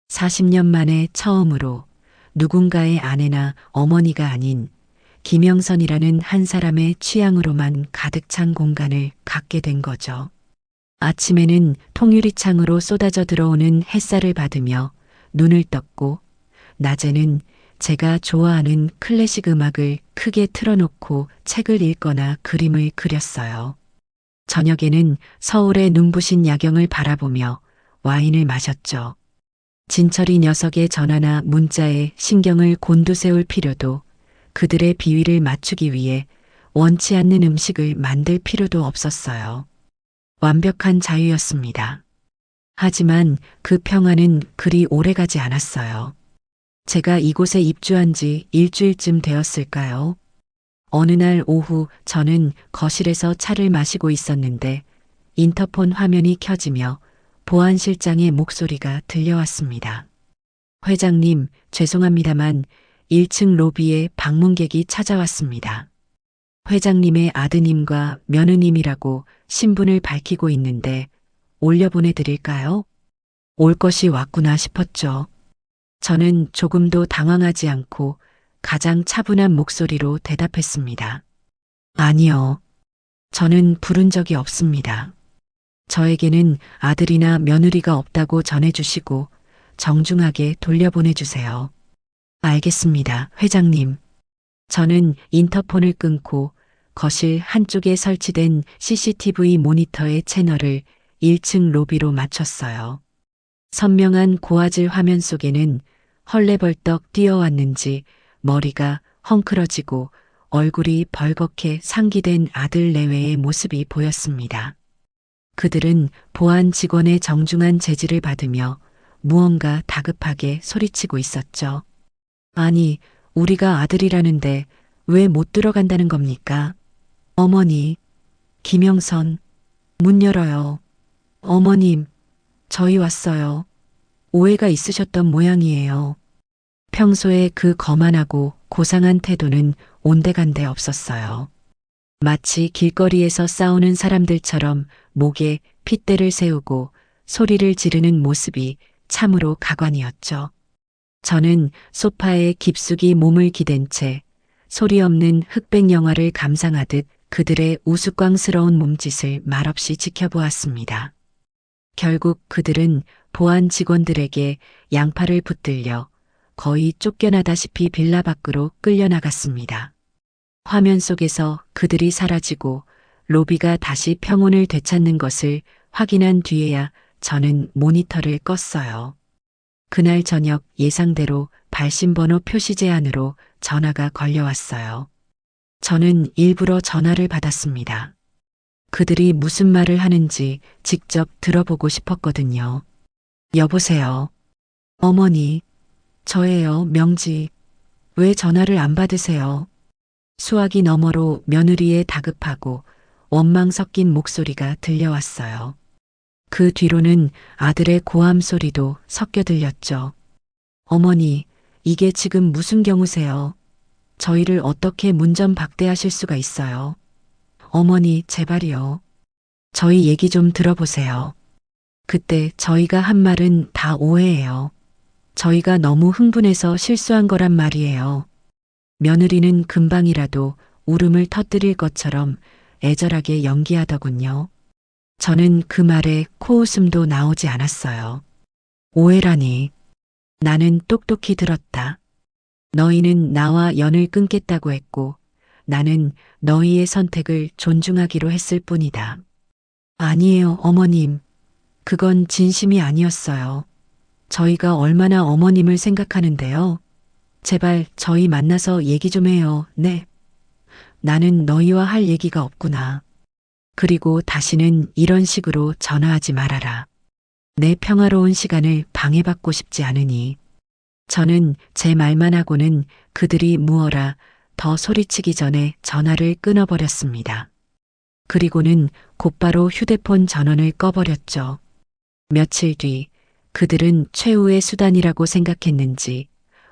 40년 만에 처음으로 누군가의 아내나 어머니가 아닌 김영선이라는 한 사람의 취향으로만 가득 찬 공간을 갖게 된 거죠. 아침에는 통유리창으로 쏟아져 들어오는 햇살을 받으며 눈을 떴고 낮에는 제가 좋아하는 클래식 음악을 크게 틀어놓고 책을 읽거나 그림을 그렸어요. 저녁에는 서울의 눈부신 야경을 바라보며 와인을 마셨죠. 진철이 녀석의 전화나 문자에 신경을 곤두세울 필요도, 그들의 비위를 맞추기 위해 원치 않는 음식을 만들 필요도 없었어요. 완벽한 자유였습니다. 하지만 그 평화는 그리 오래가지 않았어요. 제가 이곳에 입주한 지 일주일쯤 되었을까요? 어느 날 오후 저는 거실에서 차를 마시고 있었는데 인터폰 화면이 켜지며 보안실장의 목소리가 들려왔습니다. 회장님, 죄송합니다만 1층 로비에 방문객이 찾아왔습니다. 회장님의 아드님과 며느님이라고 신분을 밝히고 있는데 올려보내 드릴까요? 올 것이 왔구나 싶었죠. 저는 조금도 당황하지 않고 가장 차분한 목소리로 대답했습니다. 아니요. 저는 부른 적이 없습니다. 저에게는 아들이나 며느리가 없다고 전해주시고 정중하게 돌려보내주세요. 알겠습니다, 회장님. 저는 인터폰을 끊고 거실 한쪽에 설치된 CCTV 모니터의 채널을 1층 로비로 맞췄어요. 선명한 고화질 화면 속에는 헐레벌떡 뛰어왔는지 머리가 헝클어지고 얼굴이 벌겋게 상기된 아들 내외의 모습이 보였습니다. 그들은 보안 직원의 정중한 제지를 받으며 무언가 다급하게 소리치고 있었죠. 아니, 우리가 아들이라는데 왜 못 들어간다는 겁니까? 어머니, 김영선, 문 열어요. 어머님, 저희 왔어요. 오해가 있으셨던 모양이에요. 평소에 그 거만하고 고상한 태도는 온데간데 없었어요. 마치 길거리에서 싸우는 사람들처럼 목에 핏대를 세우고 소리를 지르는 모습이 참으로 가관이었죠. 저는 소파에 깊숙이 몸을 기댄 채 소리 없는 흑백 영화를 감상하듯 그들의 우스꽝스러운 몸짓을 말없이 지켜보았습니다. 결국 그들은 보안 직원들에게 양팔을 붙들려 거의 쫓겨나다시피 빌라 밖으로 끌려나갔습니다. 화면 속에서 그들이 사라지고 로비가 다시 평온을 되찾는 것을 확인한 뒤에야 저는 모니터를 껐어요. 그날 저녁 예상대로 발신번호 표시 제한으로 전화가 걸려왔어요. 저는 일부러 전화를 받았습니다. 그들이 무슨 말을 하는지 직접 들어보고 싶었거든요. 여보세요. 어머니, 저예요, 명지. 왜 전화를 안 받으세요? 수화기 너머로 며느리의 다급하고 원망 섞인 목소리가 들려왔어요. 그 뒤로는 아들의 고함 소리도 섞여 들렸죠. 어머니, 이게 지금 무슨 경우세요? 저희를 어떻게 문전박대하실 수가 있어요? 어머니, 제발이요. 저희 얘기 좀 들어보세요. 그때 저희가 한 말은 다 오해예요. 저희가 너무 흥분해서 실수한 거란 말이에요. 며느리는 금방이라도 울음을 터뜨릴 것처럼 애절하게 연기하더군요. 저는 그 말에 코웃음도 나오지 않았어요. 오해라니. 나는 똑똑히 들었다. 너희는 나와 연을 끊겠다고 했고 나는 너희의 선택을 존중하기로 했을 뿐이다. 아니에요, 어머님. 그건 진심이 아니었어요. 저희가 얼마나 어머님을 생각하는데요. 제발 저희 만나서 얘기 좀 해요. 네. 나는 너희와 할 얘기가 없구나. 그리고 다시는 이런 식으로 전화하지 말아라. 내 평화로운 시간을 방해받고 싶지 않으니. 저는 제 말만 하고는 그들이 무어라 더 소리치기 전에 전화를 끊어버렸습니다. 그리고는 곧바로 휴대폰 전원을 꺼버렸죠. 며칠 뒤 그들은 최후의 수단이라고 생각했는지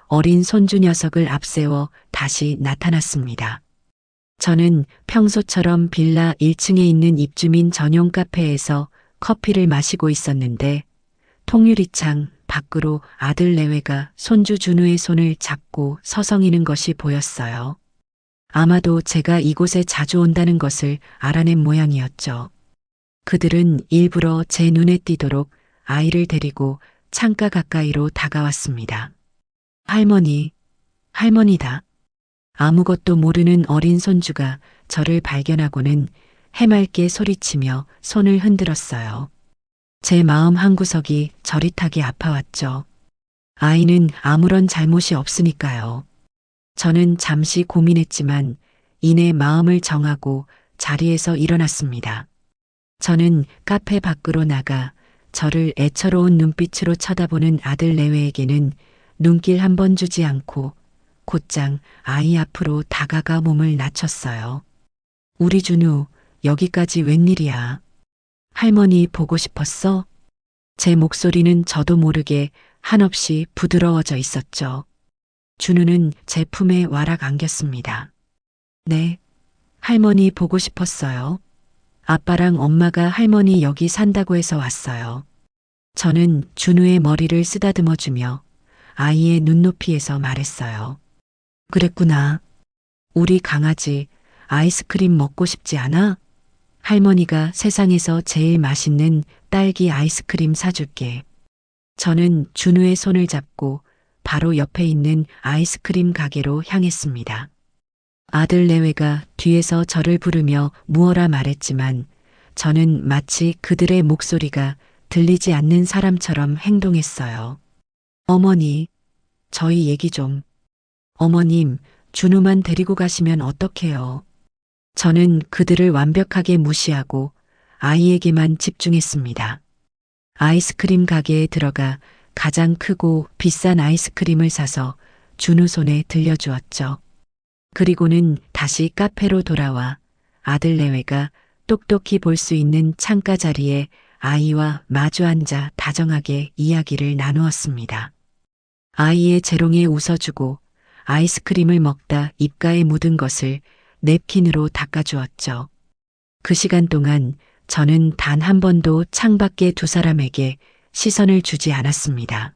어린 손주 녀석을 앞세워 다시 나타났습니다. 저는 평소처럼 빌라 1층에 있는 입주민 전용 카페에서 커피를 마시고 있었는데 통유리창 밖으로 아들 내외가 손주 준우의 손을 잡고 서성이는 것이 보였어요. 아마도 제가 이곳에 자주 온다는 것을 알아낸 모양이었죠. 그들은 일부러 제 눈에 띄도록 아이를 데리고 창가 가까이로 다가왔습니다. 할머니, 할머니다. 아무것도 모르는 어린 손주가 저를 발견하고는 해맑게 소리치며 손을 흔들었어요. 제 마음 한구석이 저릿하게 아파왔죠. 아이는 아무런 잘못이 없으니까요. 저는 잠시 고민했지만 이내 마음을 정하고 자리에서 일어났습니다. 저는 카페 밖으로 나가 저를 애처로운 눈빛으로 쳐다보는 아들 내외에게는 눈길 한 번 주지 않고 곧장 아이 앞으로 다가가 몸을 낮췄어요. 우리 준우, 여기까지 웬일이야? 할머니 보고 싶었어? 제 목소리는 저도 모르게 한없이 부드러워져 있었죠. 준우는 제 품에 와락 안겼습니다. 네, 할머니 보고 싶었어요. 아빠랑 엄마가 할머니 여기 산다고 해서 왔어요. 저는 준우의 머리를 쓰다듬어주며 아이의 눈높이에서 말했어요. 그랬구나. 우리 강아지 아이스크림 먹고 싶지 않아? 할머니가 세상에서 제일 맛있는 딸기 아이스크림 사줄게. 저는 준우의 손을 잡고 바로 옆에 있는 아이스크림 가게로 향했습니다. 아들 내외가 뒤에서 저를 부르며 무어라 말했지만 저는 마치 그들의 목소리가 들리지 않는 사람처럼 행동했어요. 어머니, 저희 얘기 좀. 어머님, 준우만 데리고 가시면 어떡해요? 저는 그들을 완벽하게 무시하고 아이에게만 집중했습니다. 아이스크림 가게에 들어가 가장 크고 비싼 아이스크림을 사서 준우 손에 들려주었죠. 그리고는 다시 카페로 돌아와 아들 내외가 똑똑히 볼 수 있는 창가 자리에 아이와 마주 앉아 다정하게 이야기를 나누었습니다. 아이의 재롱에 웃어주고 아이스크림을 먹다 입가에 묻은 것을 냅킨으로 닦아주었죠. 그 시간 동안 저는 단 한 번도 창밖의 두 사람에게 시선을 주지 않았습니다.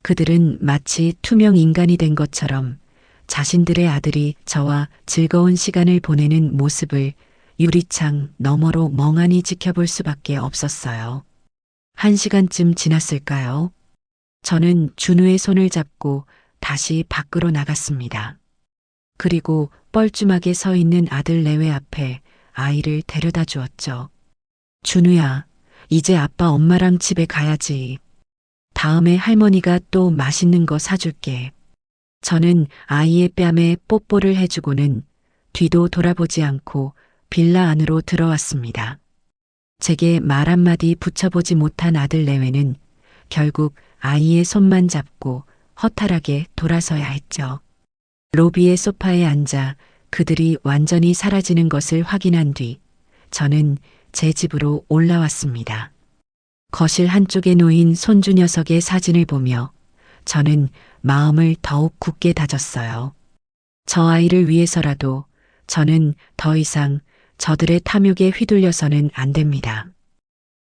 그들은 마치 투명 인간이 된 것처럼 자신들의 아들이 저와 즐거운 시간을 보내는 모습을 유리창 너머로 멍하니 지켜볼 수밖에 없었어요. 1시간쯤 지났을까요? 저는 준우의 손을 잡고 다시 밖으로 나갔습니다. 그리고 뻘쭘하게 서 있는 아들 내외 앞에 아이를 데려다 주었죠. 준우야, 이제 아빠 엄마랑 집에 가야지. 다음에 할머니가 또 맛있는 거 사줄게. 저는 아이의 뺨에 뽀뽀를 해주고는 뒤도 돌아보지 않고 빌라 안으로 들어왔습니다. 제게 말 한마디 붙여보지 못한 아들 내외는 결국 아이의 손만 잡고 허탈하게 돌아서야 했죠. 로비의 소파에 앉아 그들이 완전히 사라지는 것을 확인한 뒤 저는 제 집으로 올라왔습니다. 거실 한쪽에 놓인 손주 녀석의 사진을 보며 저는 마음을 더욱 굳게 다졌어요. 저 아이를 위해서라도 저는 더 이상 저들의 탐욕에 휘둘려서는 안 됩니다.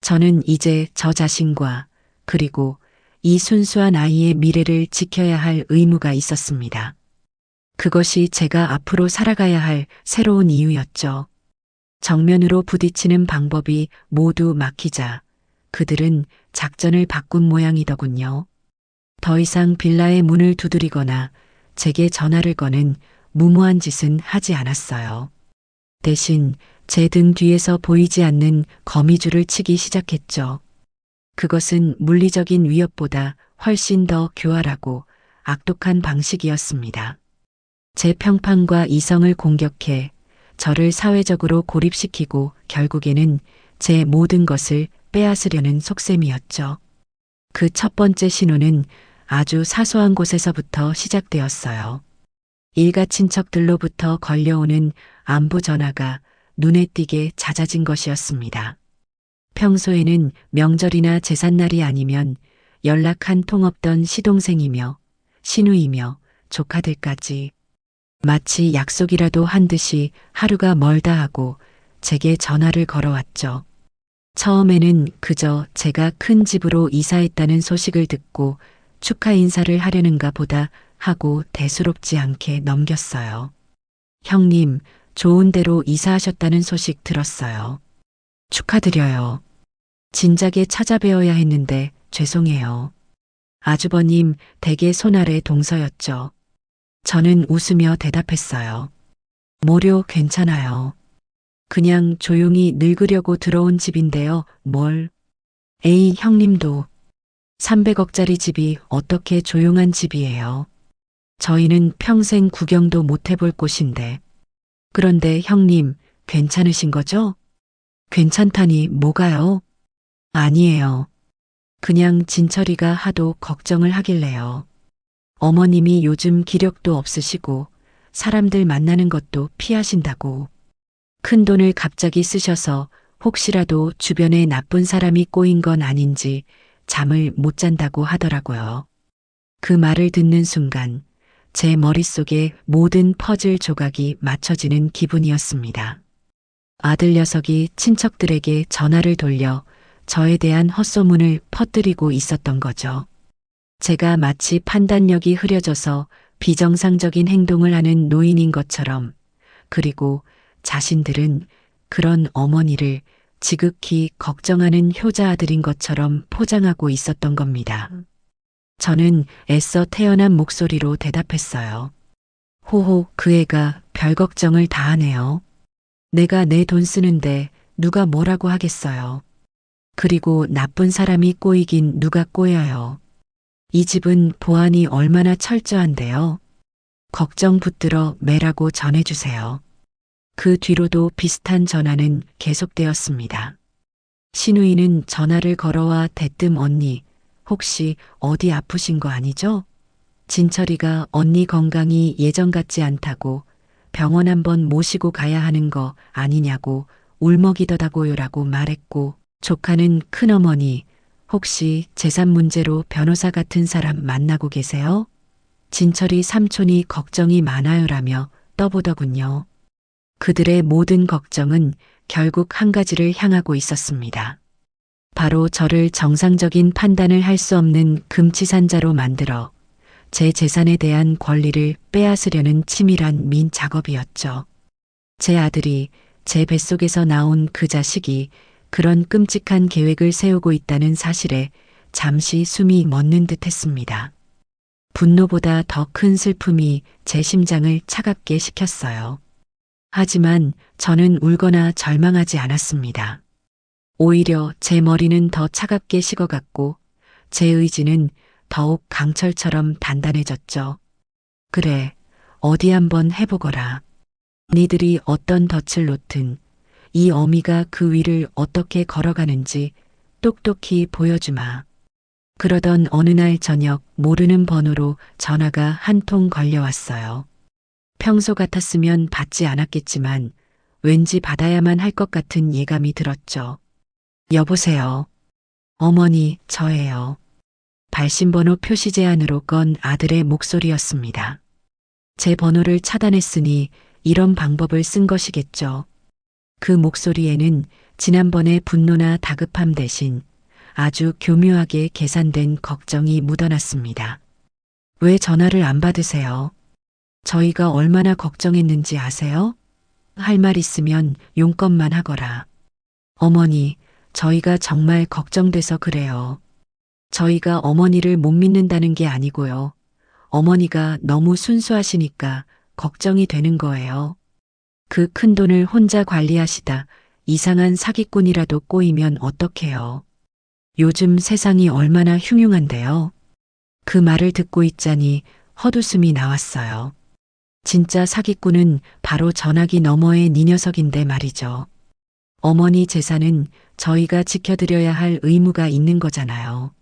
저는 이제 저 자신과 그리고 이 순수한 아이의 미래를 지켜야 할 의무가 있었습니다. 그것이 제가 앞으로 살아가야 할 새로운 이유였죠. 정면으로 부딪히는 방법이 모두 막히자 그들은 작전을 바꾼 모양이더군요. 더 이상 빌라의 문을 두드리거나 제게 전화를 거는 무모한 짓은 하지 않았어요. 대신 제 등 뒤에서 보이지 않는 거미줄을 치기 시작했죠. 그것은 물리적인 위협보다 훨씬 더 교활하고 악독한 방식이었습니다. 제 평판과 이성을 공격해 저를 사회적으로 고립시키고 결국에는 제 모든 것을 빼앗으려는 속셈이었죠. 그 첫 번째 신호는 아주 사소한 곳에서부터 시작되었어요. 일가 친척들로부터 걸려오는 안부 전화가 눈에 띄게 잦아진 것이었습니다. 평소에는 명절이나 제삿날이 아니면 연락 한 통 없던 시동생이며 시누이며 조카들까지 마치 약속이라도 한 듯이 하루가 멀다 하고 제게 전화를 걸어왔죠. 처음에는 그저 제가 큰 집으로 이사했다는 소식을 듣고 축하 인사를 하려는가 보다 하고 대수롭지 않게 넘겼어요. 형님, 좋은 데로 이사하셨다는 소식 들었어요. 축하드려요. 진작에 찾아뵈어야 했는데 죄송해요. 아주버님 댁의 손아래 동서였죠. 저는 웃으며 대답했어요. 모료 괜찮아요. 그냥 조용히 늙으려고 들어온 집인데요. 뭘? 에이, 형님도. 300억짜리 집이 어떻게 조용한 집이에요. 저희는 평생 구경도 못 해볼 곳인데. 그런데 형님, 괜찮으신 거죠? 괜찮다니 뭐가요? 아니에요. 그냥 진철이가 하도 걱정을 하길래요. 어머님이 요즘 기력도 없으시고 사람들 만나는 것도 피하신다고. 큰돈을 갑자기 쓰셔서 혹시라도 주변에 나쁜 사람이 꼬인 건 아닌지 잠을 못 잔다고 하더라고요. 그 말을 듣는 순간 제 머릿속에 모든 퍼즐 조각이 맞춰지는 기분이었습니다. 아들 녀석이 친척들에게 전화를 돌려 저에 대한 헛소문을 퍼뜨리고 있었던 거죠. 제가 마치 판단력이 흐려져서 비정상적인 행동을 하는 노인인 것처럼, 그리고 자신들은 그런 어머니를 지극히 걱정하는 효자 아들인 것처럼 포장하고 있었던 겁니다. 저는 애써 태어난 목소리로 대답했어요. 호호, 그 애가 별 걱정을 다 하네요. 내가 내 돈 쓰는데 누가 뭐라고 하겠어요. 그리고 나쁜 사람이 꼬이긴 누가 꼬여요. 이 집은 보안이 얼마나 철저한데요. 걱정 붙들어 매라고 전해주세요. 그 뒤로도 비슷한 전화는 계속되었습니다. 신우이는 전화를 걸어와 대뜸 언니, 혹시 어디 아프신 거 아니죠? 진철이가 언니 건강이 예전 같지 않다고 병원 한번 모시고 가야 하는 거 아니냐고 울먹이더다고요라고 말했고, 조카는 큰어머니, 혹시 재산 문제로 변호사 같은 사람 만나고 계세요? 진철이 삼촌이 걱정이 많아요라며 떠보더군요. 그들의 모든 걱정은 결국 한 가지를 향하고 있었습니다. 바로 저를 정상적인 판단을 할 수 없는 금치산자로 만들어 제 재산에 대한 권리를 빼앗으려는 치밀한 민 작업이었죠. 제 아들이 제 뱃속에서 나온 그 자식이 그런 끔찍한 계획을 세우고 있다는 사실에 잠시 숨이 멎는 듯 했습니다. 분노보다 더 큰 슬픔이 제 심장을 차갑게 식혔어요. 하지만 저는 울거나 절망하지 않았습니다. 오히려 제 머리는 더 차갑게 식어갔고 제 의지는 더욱 강철처럼 단단해졌죠. 그래, 어디 한번 해보거라. 니들이 어떤 덫을 놓든 이 어미가 그 위를 어떻게 걸어가는지 똑똑히 보여주마. 그러던 어느 날 저녁 모르는 번호로 전화가 한 통 걸려왔어요. 평소 같았으면 받지 않았겠지만 왠지 받아야만 할 것 같은 예감이 들었죠. 여보세요. 어머니, 저예요. 발신번호 표시 제한으로 건 아들의 목소리였습니다. 제 번호를 차단했으니 이런 방법을 쓴 것이겠죠. 그 목소리에는 지난번의 분노나 다급함 대신 아주 교묘하게 계산된 걱정이 묻어났습니다. 왜 전화를 안 받으세요? 저희가 얼마나 걱정했는지 아세요? 할 말 있으면 용건만 하거라. 어머니, 저희가 정말 걱정돼서 그래요. 저희가 어머니를 못 믿는다는 게 아니고요. 어머니가 너무 순수하시니까 걱정이 되는 거예요. 그 큰 돈을 혼자 관리하시다 이상한 사기꾼이라도 꼬이면 어떡해요. 요즘 세상이 얼마나 흉흉한데요. 그 말을 듣고 있자니 헛웃음이 나왔어요. 진짜 사기꾼은 바로 전화기 너머의 니 녀석인데 말이죠. 어머니 재산은 저희가 지켜드려야 할 의무가 있는 거잖아요.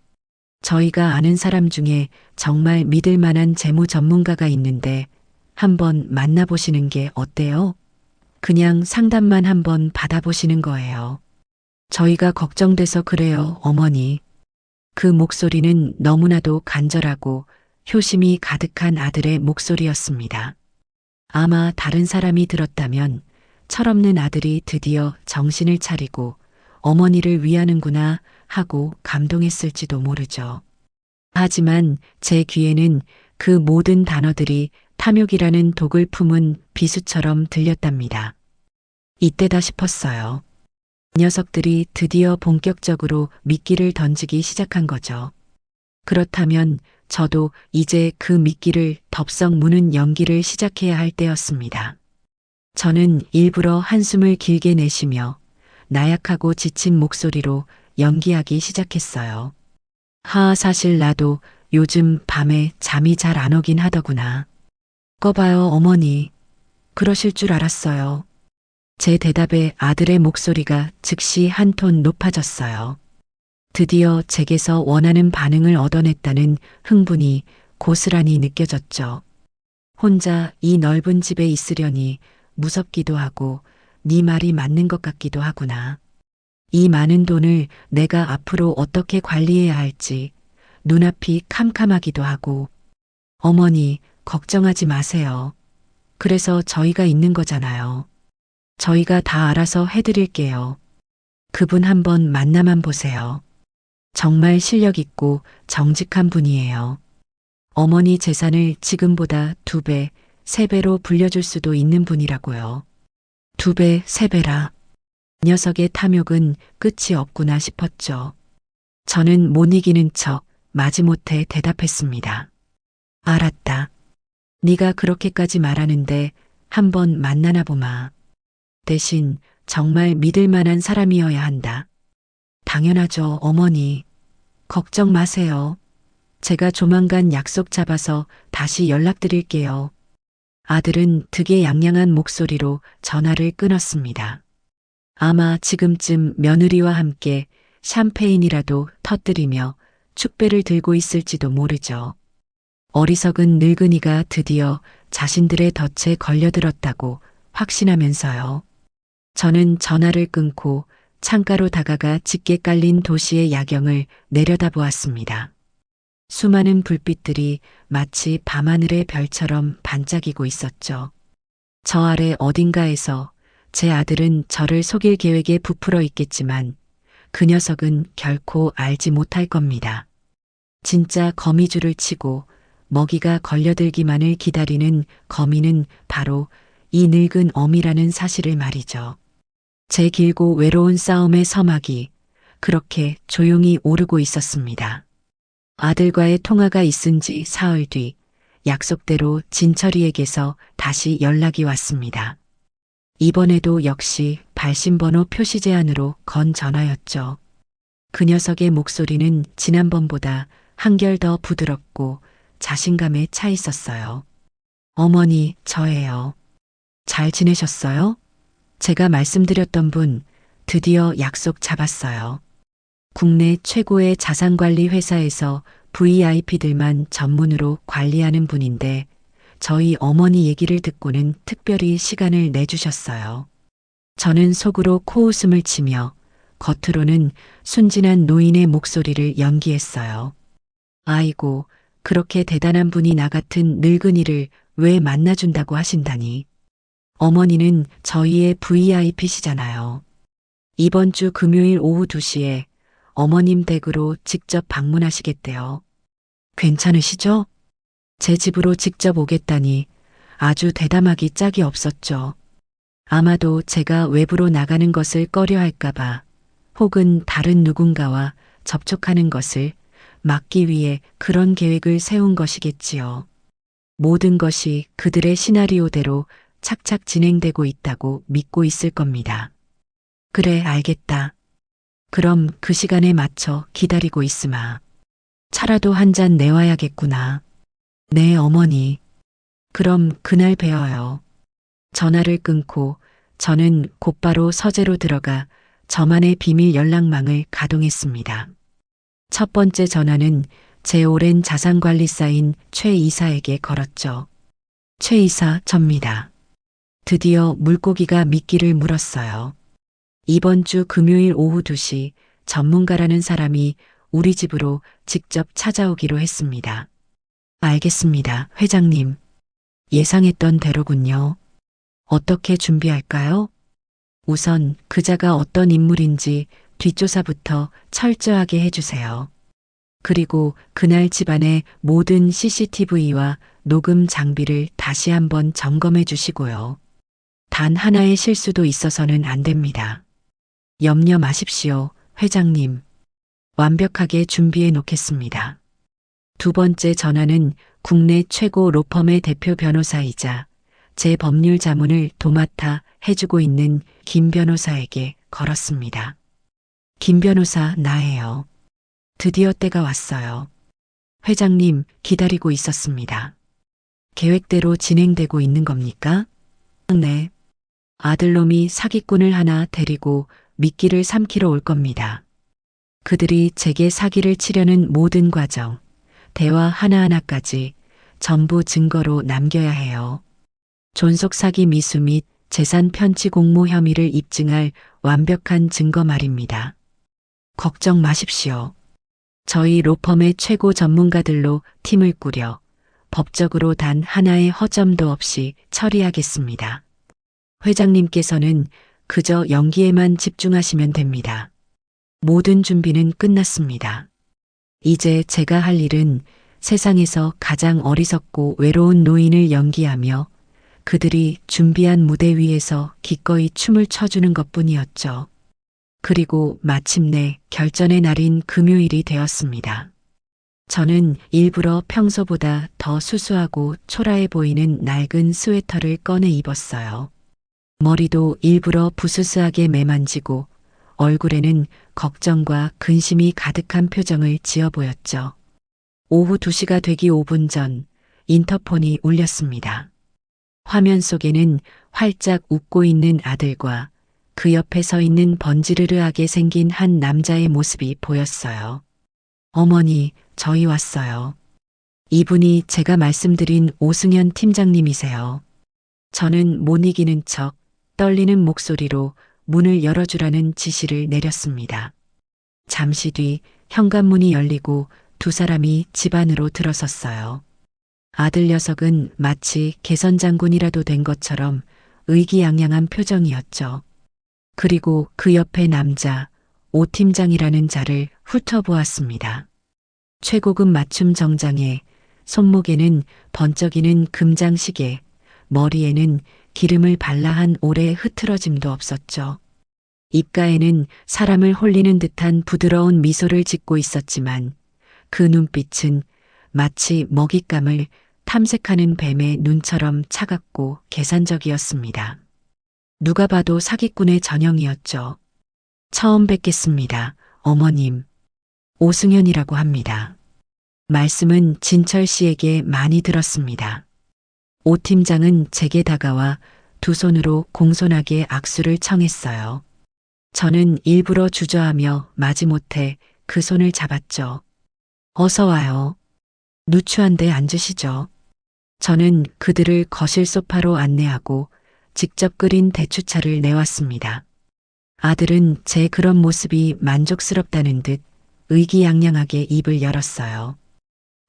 저희가 아는 사람 중에 정말 믿을 만한 재무 전문가가 있는데 한번 만나보시는 게 어때요? 그냥 상담만 한번 받아보시는 거예요. 저희가 걱정돼서 그래요, 어머니. 그 목소리는 너무나도 간절하고 효심이 가득한 아들의 목소리였습니다. 아마 다른 사람이 들었다면 철없는 아들이 드디어 정신을 차리고 어머니를 위하는구나 하고 감동했을지도 모르죠. 하지만 제 귀에는 그 모든 단어들이 탐욕이라는 독을 품은 비수처럼 들렸답니다. 이때다 싶었어요. 녀석들이 드디어 본격적으로 미끼를 던지기 시작한 거죠. 그렇다면 저도 이제 그 미끼를 덥석 무는 연기를 시작해야 할 때였습니다. 저는 일부러 한숨을 길게 내쉬며 나약하고 지친 목소리로 연기하기 시작했어요. 사실 나도 요즘 밤에 잠이 잘 안 오긴 하더구나. 꺼봐요, 어머니. 그러실 줄 알았어요. 제 대답에 아들의 목소리가 즉시 한 톤 높아졌어요. 드디어 제게서 원하는 반응을 얻어냈다는 흥분이 고스란히 느껴졌죠. 혼자 이 넓은 집에 있으려니 무섭기도 하고 네 말이 맞는 것 같기도 하구나. 이 많은 돈을 내가 앞으로 어떻게 관리해야 할지 눈앞이 캄캄하기도 하고. 어머니, 걱정하지 마세요. 그래서 저희가 있는 거잖아요. 저희가 다 알아서 해드릴게요. 그분 한번 만나만 보세요. 정말 실력 있고 정직한 분이에요. 어머니 재산을 지금보다 2배, 3배로 불려줄 수도 있는 분이라고요. 2배, 3배라. 녀석의 탐욕은 끝이 없구나 싶었죠. 저는 못 이기는 척 마지못해 대답했습니다. 알았다. 네가 그렇게까지 말하는데 한번 만나나 보마. 대신 정말 믿을 만한 사람이어야 한다. 당연하죠, 어머니. 걱정 마세요. 제가 조만간 약속 잡아서 다시 연락드릴게요. 아들은 득의양양한 목소리로 전화를 끊었습니다. 아마 지금쯤 며느리와 함께 샴페인이라도 터뜨리며 축배를 들고 있을지도 모르죠. 어리석은 늙은이가 드디어 자신들의 덫에 걸려들었다고 확신하면서요. 저는 전화를 끊고 창가로 다가가 짙게 깔린 도시의 야경을 내려다보았습니다. 수많은 불빛들이 마치 밤하늘의 별처럼 반짝이고 있었죠. 저 아래 어딘가에서 제 아들은 저를 속일 계획에 부풀어 있겠지만 그 녀석은 결코 알지 못할 겁니다. 진짜 거미줄을 치고 먹이가 걸려들기만을 기다리는 거미는 바로 이 늙은 어미라는 사실을 말이죠. 제 길고 외로운 싸움의 서막이 그렇게 조용히 오르고 있었습니다. 아들과의 통화가 있은 지 사흘 뒤 약속대로 진철이에게서 다시 연락이 왔습니다. 이번에도 역시 발신번호 표시 제한으로 건 전화였죠. 그 녀석의 목소리는 지난번보다 한결 더 부드럽고 자신감에 차 있었어요. 어머니, 저예요. 잘 지내셨어요? 제가 말씀드렸던 분 드디어 약속 잡았어요. 국내 최고의 자산관리 회사에서 VIP들만 전문으로 관리하는 분인데 저희 어머니 얘기를 듣고는 특별히 시간을 내주셨어요. 저는 속으로 코웃음을 치며 겉으로는 순진한 노인의 목소리를 연기했어요. 아이고, 그렇게 대단한 분이 나 같은 늙은이를 왜 만나준다고 하신다니. 어머니는 저희의 VIP시잖아요. 이번 주 금요일 오후 2시에 어머님 댁으로 직접 방문하시겠대요. 괜찮으시죠? 제 집으로 직접 오겠다니 아주 대담하기 짝이 없었죠. 아마도 제가 외부로 나가는 것을 꺼려 할까봐 혹은 다른 누군가와 접촉하는 것을 막기 위해 그런 계획을 세운 것이겠지요. 모든 것이 그들의 시나리오대로 착착 진행되고 있다고 믿고 있을 겁니다. 그래, 알겠다. 그럼 그 시간에 맞춰 기다리고 있으마. 차라도 한 잔 내와야겠구나. 네, 어머니. 그럼 그날 뵈어요. 전화를 끊고 저는 곧바로 서재로 들어가 저만의 비밀 연락망을 가동했습니다. 첫 번째 전화는 제 오랜 자산관리사인 최 이사에게 걸었죠. 최 이사, 접니다. 드디어 물고기가 미끼를 물었어요. 이번 주 금요일 오후 2시 전문가라는 사람이 우리 집으로 직접 찾아오기로 했습니다. 알겠습니다, 회장님. 예상했던 대로군요. 어떻게 준비할까요? 우선 그자가 어떤 인물인지 뒷조사부터 철저하게 해주세요. 그리고 그날 집안의 모든 CCTV와 녹음 장비를 다시 한번 점검해 주시고요. 단 하나의 실수도 있어서는 안 됩니다. 염려 마십시오, 회장님. 완벽하게 준비해 놓겠습니다. 두 번째 전화는 국내 최고 로펌의 대표 변호사이자 제 법률 자문을 도맡아 해주고 있는 김 변호사에게 걸었습니다. 김 변호사, 나예요. 드디어 때가 왔어요. 회장님, 기다리고 있었습니다. 계획대로 진행되고 있는 겁니까? 네. 아들놈이 사기꾼을 하나 데리고 미끼를 삼키러 올 겁니다. 그들이 제게 사기를 치려는 모든 과정, 대화 하나하나까지 전부 증거로 남겨야 해요. 존속 사기 미수 및 재산 편취 공모 혐의를 입증할 완벽한 증거 말입니다. 걱정 마십시오. 저희 로펌의 최고 전문가들로 팀을 꾸려 법적으로 단 하나의 허점도 없이 처리하겠습니다. 회장님께서는 그저 연기에만 집중하시면 됩니다. 모든 준비는 끝났습니다. 이제 제가 할 일은 세상에서 가장 어리석고 외로운 노인을 연기하며 그들이 준비한 무대 위에서 기꺼이 춤을 춰주는 것뿐이었죠. 그리고 마침내 결전의 날인 금요일이 되었습니다. 저는 일부러 평소보다 더 수수하고 초라해 보이는 낡은 스웨터를 꺼내 입었어요. 머리도 일부러 부스스하게 매만지고 얼굴에는 걱정과 근심이 가득한 표정을 지어 보였죠. 오후 2시가 되기 5분 전 인터폰이 울렸습니다. 화면 속에는 활짝 웃고 있는 아들과 그 옆에 서 있는 번지르르하게 생긴 한 남자의 모습이 보였어요. 어머니, 저희 왔어요. 이분이 제가 말씀드린 오승현 팀장님이세요. 저는 못 이기는 척 떨리는 목소리로 문을 열어주라는 지시를 내렸습니다. 잠시 뒤 현관문이 열리고 두 사람이 집 안으로 들어섰어요. 아들 녀석은 마치 개선장군이라도 된 것처럼 의기양양한 표정이었죠. 그리고 그 옆에 남자, 오 팀장이라는 자를 훑어보았습니다. 최고급 맞춤 정장에 손목에는 번쩍이는 금장시계, 머리에는 기름을 발라 한 올의 흐트러짐도 없었죠. 입가에는 사람을 홀리는 듯한 부드러운 미소를 짓고 있었지만 그 눈빛은 마치 먹잇감을 탐색하는 뱀의 눈처럼 차갑고 계산적이었습니다. 누가 봐도 사기꾼의 전형이었죠. 처음 뵙겠습니다, 어머님. 오승현이라고 합니다. 말씀은 진철 씨에게 많이 들었습니다. 오 팀장은 제게 다가와 두 손으로 공손하게 악수를 청했어요. 저는 일부러 주저하며 마지못해 그 손을 잡았죠. 어서 와요. 누추한데 앉으시죠. 저는 그들을 거실 소파로 안내하고 직접 끓인 대추차를 내왔습니다. 아들은 제 그런 모습이 만족스럽다는 듯 의기양양하게 입을 열었어요.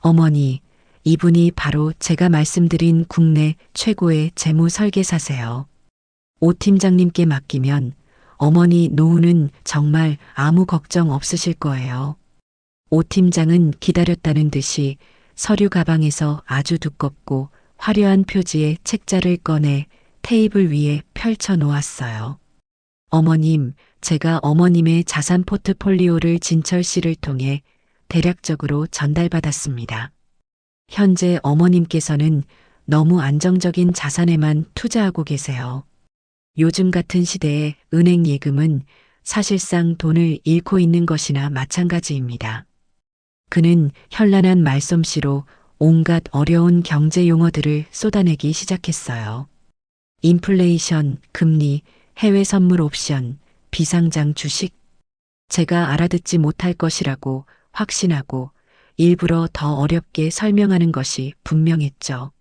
어머니, 이분이 바로 제가 말씀드린 국내 최고의 재무 설계사세요. 오 팀장님께 맡기면 어머니 노후는 정말 아무 걱정 없으실 거예요. 오 팀장은 기다렸다는 듯이 서류 가방에서 아주 두껍고 화려한 표지의 책자를 꺼내 테이블 위에 펼쳐 놓았어요. 어머님, 제가 어머님의 자산 포트폴리오를 진철 씨를 통해 대략적으로 전달받았습니다. 현재 어머님께서는 너무 안정적인 자산에만 투자하고 계세요. 요즘 같은 시대에 은행 예금은 사실상 돈을 잃고 있는 것이나 마찬가지입니다. 그는 현란한 말솜씨로 온갖 어려운 경제 용어들을 쏟아내기 시작했어요. 인플레이션, 금리, 해외 선물 옵션, 비상장 주식. 제가 알아듣지 못할 것이라고 확신하고 일부러 더 어렵게 설명하는 것이 분명했죠.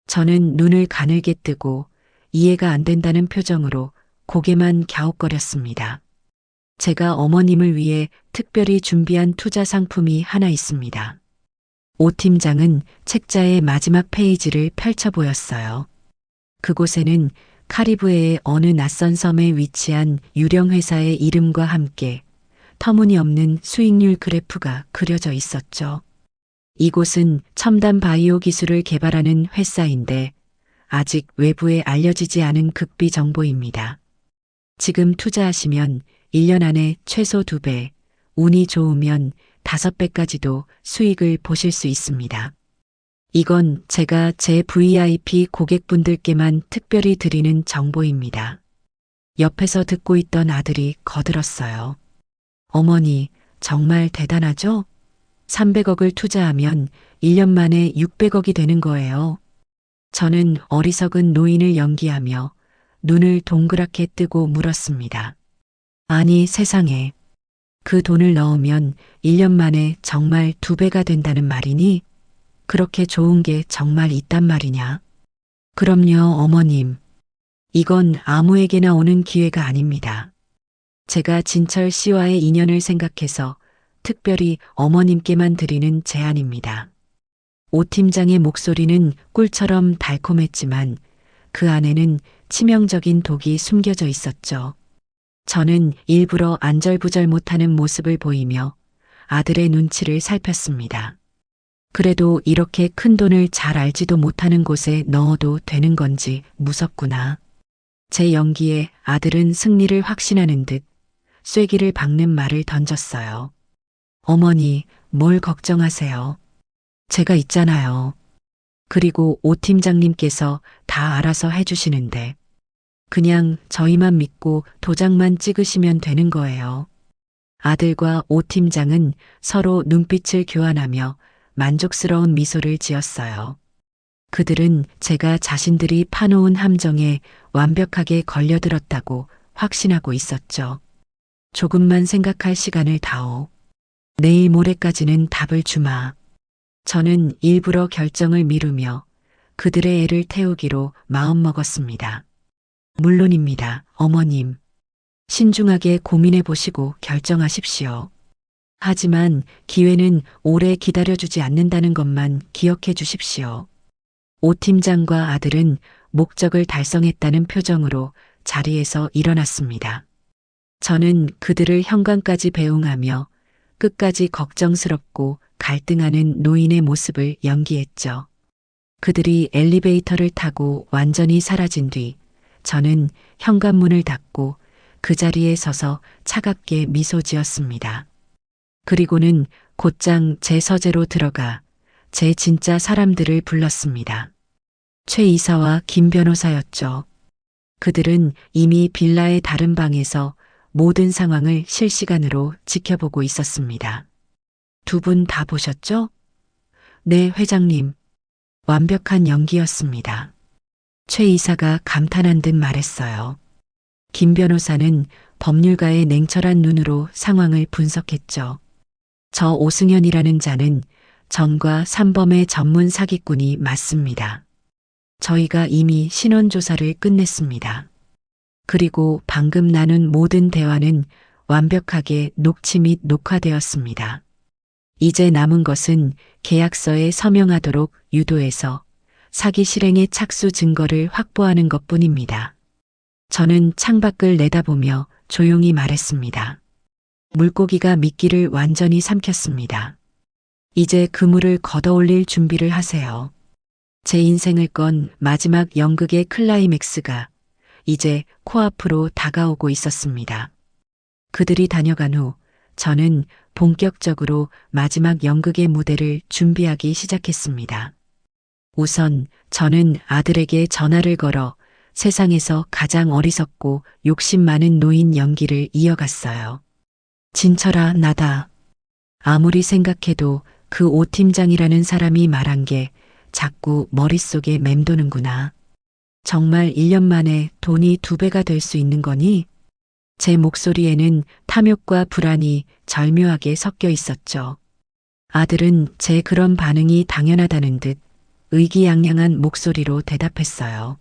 저는 눈을 가늘게 뜨고 이해가 안 된다는 표정으로 고개만 갸웃거렸습니다. 제가 어머님을 위해 특별히 준비한 투자 상품이 하나 있습니다. 오 팀장은 책자의 마지막 페이지를 펼쳐 보였어요. 그곳에는 카리브해의 어느 낯선 섬에 위치한 유령 회사의 이름과 함께 터무니없는 수익률 그래프가 그려져 있었죠. 이곳은 첨단 바이오 기술을 개발하는 회사인데 아직 외부에 알려지지 않은 극비 정보입니다. 지금 투자하시면 1년 안에 최소 2배, 운이 좋으면 5배까지도 수익을 보실 수 있습니다. 이건 제가 제 VIP 고객분들께만 특별히 드리는 정보입니다. 옆에서 듣고 있던 아들이 거들었어요. 어머니, 정말 대단하죠? 300억을 투자하면 1년 만에 600억이 되는 거예요. 저는 어리석은 노인을 연기하며 눈을 동그랗게 뜨고 물었습니다. 아니 세상에. 그 돈을 넣으면 1년 만에 정말 2배가 된다는 말이니? 그렇게 좋은 게 정말 있단 말이냐? 그럼요, 어머님. 이건 아무에게나 오는 기회가 아닙니다. 제가 진철 씨와의 인연을 생각해서 특별히 어머님께만 드리는 제안입니다. 오 팀장의 목소리는 꿀처럼 달콤했지만 그 안에는 치명적인 독이 숨겨져 있었죠. 저는 일부러 안절부절 못하는 모습을 보이며 아들의 눈치를 살폈습니다. 그래도 이렇게 큰 돈을 잘 알지도 못하는 곳에 넣어도 되는 건지 무섭구나. 제 연기에 아들은 승리를 확신하는 듯 쐐기를 박는 말을 던졌어요. 어머니, 뭘 걱정하세요? 제가 있잖아요. 그리고 오 팀장님께서 다 알아서 해주시는데 그냥 저희만 믿고 도장만 찍으시면 되는 거예요. 아들과 오 팀장은 서로 눈빛을 교환하며 만족스러운 미소를 지었어요. 그들은 제가 자신들이 파놓은 함정에 완벽하게 걸려들었다고 확신하고 있었죠. 조금만 생각할 시간을 다오. 내일 모레까지는 답을 주마. 저는 일부러 결정을 미루며 그들의 애를 태우기로 마음먹었습니다. 물론입니다, 어머님. 신중하게 고민해 보시고 결정하십시오. 하지만 기회는 오래 기다려주지 않는다는 것만 기억해 주십시오. 오 팀장과 아들은 목적을 달성했다는 표정으로 자리에서 일어났습니다. 저는 그들을 현관까지 배웅하며 끝까지 걱정스럽고 갈등하는 노인의 모습을 연기했죠. 그들이 엘리베이터를 타고 완전히 사라진 뒤 저는 현관문을 닫고 그 자리에 서서 차갑게 미소 지었습니다. 그리고는 곧장 제 서재로 들어가 제 진짜 사람들을 불렀습니다. 최 이사와 김 변호사였죠. 그들은 이미 빌라의 다른 방에서 모든 상황을 실시간으로 지켜보고 있었습니다. 두 분 다 보셨죠? 네, 회장님. 완벽한 연기였습니다. 최 이사가 감탄한 듯 말했어요. 김 변호사는 법률가의 냉철한 눈으로 상황을 분석했죠. 저 오승현이라는 자는 전과 산범의 전문 사기꾼이 맞습니다. 저희가 이미 신원 조사를 끝냈습니다. 그리고 방금 나눈 모든 대화는 완벽하게 녹취 및 녹화되었습니다. 이제 남은 것은 계약서에 서명하도록 유도해서 사기 실행의 착수 증거를 확보하는 것뿐입니다. 저는 창밖을 내다보며 조용히 말했습니다. 물고기가 미끼를 완전히 삼켰습니다. 이제 그물을 걷어올릴 준비를 하세요. 제 인생을 건 마지막 연극의 클라이맥스가 이제 코앞으로 다가오고 있었습니다. 그들이 다녀간 후 저는 본격적으로 마지막 연극의 무대를 준비하기 시작했습니다. 우선 저는 아들에게 전화를 걸어 세상에서 가장 어리석고 욕심 많은 노인 연기를 이어갔어요. 진철아, 나다. 아무리 생각해도 그 오 팀장이라는 사람이 말한 게 자꾸 머릿속에 맴도는구나. 정말 1년 만에 돈이 2배가 될 수 있는 거니? 제 목소리에는 탐욕과 불안이 절묘하게 섞여 있었죠. 아들은 제 그런 반응이 당연하다는 듯 의기양양한 목소리로 대답했어요.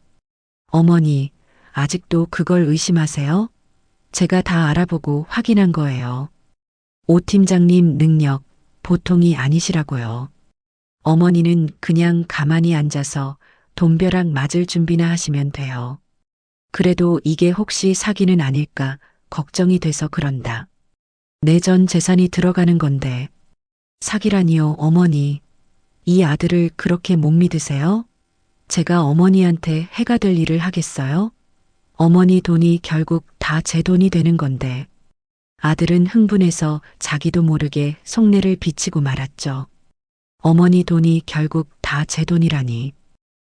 어머니, 아직도 그걸 의심하세요? 제가 다 알아보고 확인한 거예요. 오 팀장님 능력 보통이 아니시라고요. 어머니는 그냥 가만히 앉아서 돈벼락 맞을 준비나 하시면 돼요. 그래도 이게 혹시 사기는 아닐까 걱정이 돼서 그런다. 내 전 재산이 들어가는 건데. 사기라니요, 어머니. 이 아들을 그렇게 못 믿으세요? 제가 어머니한테 해가 될 일을 하겠어요? 어머니 돈이 결국 다 제 돈이 되는 건데. 아들은 흥분해서 자기도 모르게 속내를 비치고 말았죠. 어머니 돈이 결국 다 제 돈이라니.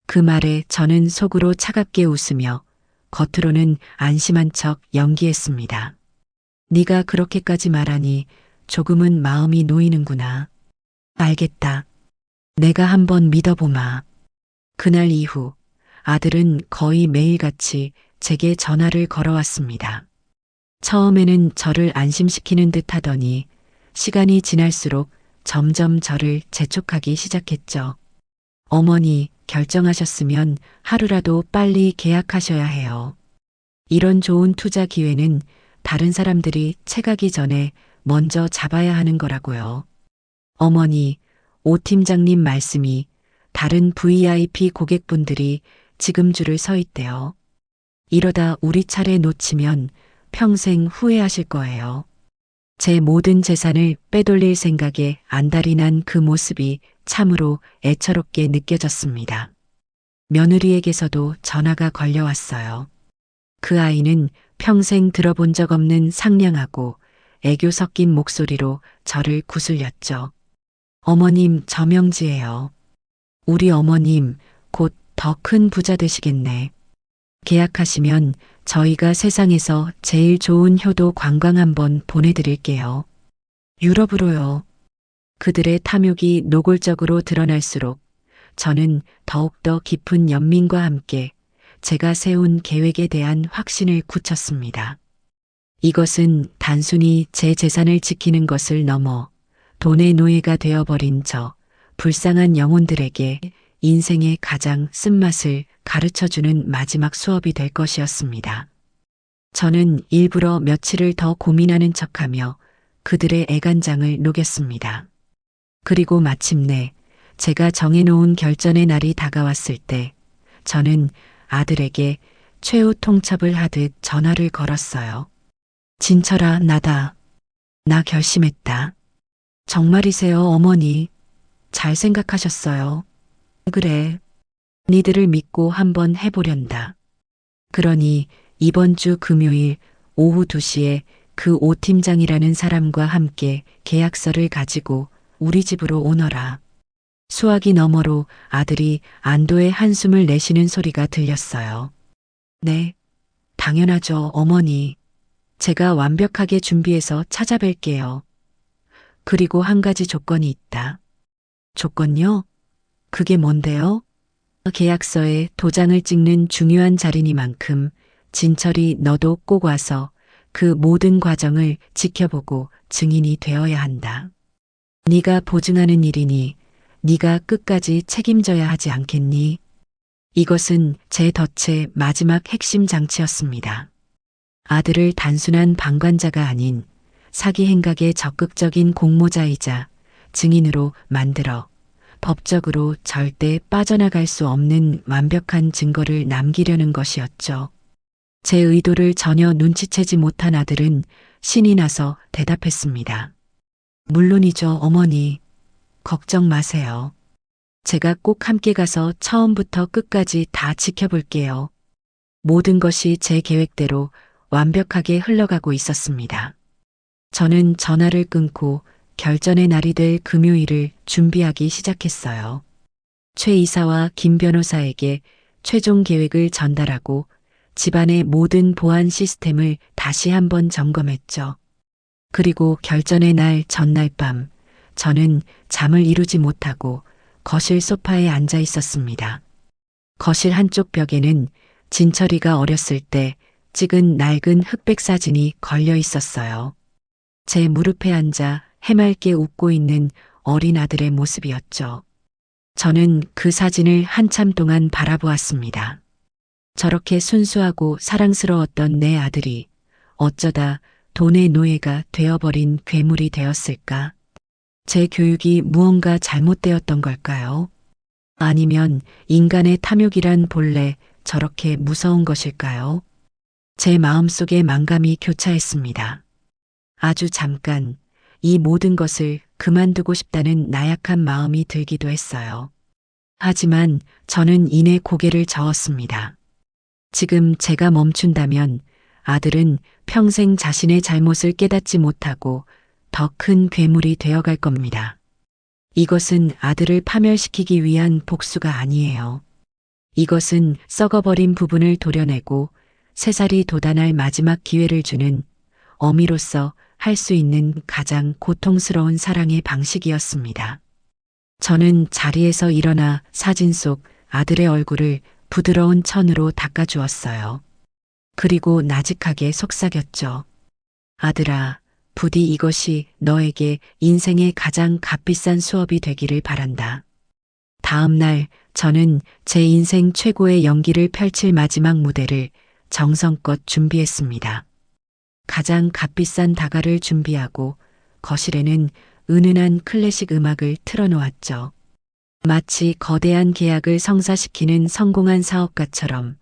그 말에 저는 속으로 차갑게 웃으며 겉으로는 안심한 척 연기했습니다. 네가 그렇게까지 말하니 조금은 마음이 놓이는구나. 알겠다. 내가 한번 믿어보마. 그날 이후 아들은 거의 매일같이 제게 전화를 걸어왔습니다. 처음에는 저를 안심시키는 듯 하더니 시간이 지날수록 점점 저를 재촉하기 시작했죠. 어머니, 결정하셨으면 하루라도 빨리 계약하셔야 해요. 이런 좋은 투자 기회는 다른 사람들이 채가기 전에 먼저 잡아야 하는 거라고요. 어머니, 오 팀장님 말씀이 다른 VIP 고객분들이 지금 줄을 서 있대요. 이러다 우리 차례 놓치면 평생 후회하실 거예요. 제 모든 재산을 빼돌릴 생각에 안달이 난 그 모습이 참으로 애처롭게 느껴졌습니다. 며느리에게서도 전화가 걸려왔어요. 그 아이는 평생 들어본 적 없는 상냥하고 애교 섞인 목소리로 저를 구슬렸죠. 어머님, 저명지예요. 우리 어머님 곧 더 큰 부자 되시겠네. 계약하시면 저희가 세상에서 제일 좋은 효도 관광 한번 보내드릴게요. 유럽으로요. 그들의 탐욕이 노골적으로 드러날수록 저는 더욱더 깊은 연민과 함께 제가 세운 계획에 대한 확신을 굳혔습니다. 이것은 단순히 제 재산을 지키는 것을 넘어 돈의 노예가 되어버린 저 불쌍한 영혼들에게 인생의 가장 쓴맛을 가르쳐주는 마지막 수업이 될 것이었습니다. 저는 일부러 며칠을 더 고민하는 척하며 그들의 애간장을 녹였습니다. 그리고 마침내 제가 정해놓은 결전의 날이 다가왔을 때 저는 아들에게 최후 통첩을 하듯 전화를 걸었어요. 진철아, 나다. 나 결심했다. 정말이세요, 어머니? 잘 생각하셨어요. 그래. 니들을 믿고 한번 해보련다. 그러니 이번 주 금요일 오후 2시에 그 오 팀장이라는 사람과 함께 계약서를 가지고 우리 집으로 오너라. 수화기 너머로 아들이 안도의 한숨을 내쉬는 소리가 들렸어요. 네, 당연하죠, 어머니. 제가 완벽하게 준비해서 찾아뵐게요. 그리고 한 가지 조건이 있다. 조건요? 그게 뭔데요? 계약서에 도장을 찍는 중요한 자리니만큼 진철이 너도 꼭 와서 그 모든 과정을 지켜보고 증인이 되어야 한다. 네가 보증하는 일이니 네가 끝까지 책임져야 하지 않겠니? 이것은 제 덫의 마지막 핵심 장치였습니다. 아들을 단순한 방관자가 아닌 사기 행각의 적극적인 공모자이자 증인으로 만들어 법적으로 절대 빠져나갈 수 없는 완벽한 증거를 남기려는 것이었죠. 제 의도를 전혀 눈치채지 못한 아들은 신이 나서 대답했습니다. 물론이죠, 어머니. 걱정 마세요. 제가 꼭 함께 가서 처음부터 끝까지 다 지켜볼게요. 모든 것이 제 계획대로 완벽하게 흘러가고 있었습니다. 저는 전화를 끊고 결전의 날이 될 금요일을 준비하기 시작했어요. 최 이사와 김 변호사에게 최종 계획을 전달하고 집안의 모든 보안 시스템을 다시 한번 점검했죠. 그리고 결전의 날 전날 밤 저는 잠을 이루지 못하고 거실 소파에 앉아 있었습니다. 거실 한쪽 벽에는 진철이가 어렸을 때 찍은 낡은 흑백 사진이 걸려 있었어요. 제 무릎에 앉아 해맑게 웃고 있는 어린 아들의 모습이었죠. 저는 그 사진을 한참 동안 바라보았습니다. 저렇게 순수하고 사랑스러웠던 내 아들이 어쩌다 돈의 노예가 되어버린 괴물이 되었을까? 제 교육이 무언가 잘못되었던 걸까요? 아니면 인간의 탐욕이란 본래 저렇게 무서운 것일까요? 제 마음속에 만감이 교차했습니다. 아주 잠깐 이 모든 것을 그만두고 싶다는 나약한 마음이 들기도 했어요. 하지만 저는 이내 고개를 저었습니다. 지금 제가 멈춘다면 아들은 평생 자신의 잘못을 깨닫지 못하고 더 큰 괴물이 되어갈 겁니다. 이것은 아들을 파멸시키기 위한 복수가 아니에요. 이것은 썩어버린 부분을 도려내고 새살이 돋아날 마지막 기회를 주는 어미로서 할 수 있는 가장 고통스러운 사랑의 방식이었습니다. 저는 자리에서 일어나 사진 속 아들의 얼굴을 부드러운 천으로 닦아주었어요. 그리고 나직하게 속삭였죠. 아들아, 부디 이것이 너에게 인생의 가장 값비싼 수업이 되기를 바란다. 다음 날 저는 제 인생 최고의 연기를 펼칠 마지막 무대를 정성껏 준비했습니다. 가장 값비싼 다가를 준비하고 거실에는 은은한 클래식 음악을 틀어놓았죠. 마치 거대한 계약을 성사시키는 성공한 사업가처럼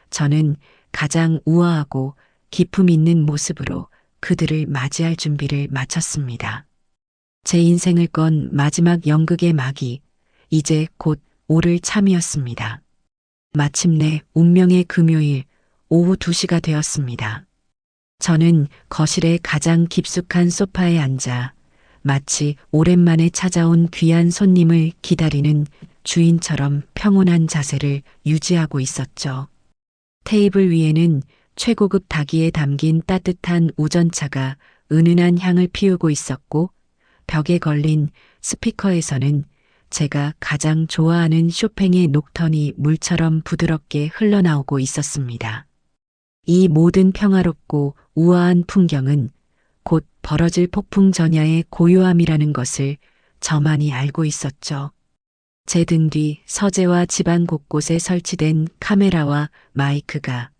저는 가장 우아하고 기품 있는 모습으로 그들을 맞이할 준비를 마쳤습니다. 제 인생을 건 마지막 연극의 막이 이제 곧 오를 참이었습니다. 마침내 운명의 금요일 오후 2시가 되었습니다. 저는 거실의 가장 깊숙한 소파에 앉아 마치 오랜만에 찾아온 귀한 손님을 기다리는 주인처럼 평온한 자세를 유지하고 있었죠. 테이블 위에는 최고급 닭이에 담긴 따뜻한 우전차가 은은한 향을 피우고 있었고 벽에 걸린 스피커에서는 제가 가장 좋아하는 쇼팽의 녹턴이 물처럼 부드럽게 흘러나오고 있었습니다. 이 모든 평화롭고 우아한 풍경은 곧 벌어질 폭풍 전야의 고요함이라는 것을 저만이 알고 있었죠. 제 등 뒤 서재와 집안 곳곳에 설치된 카메라와 마이크가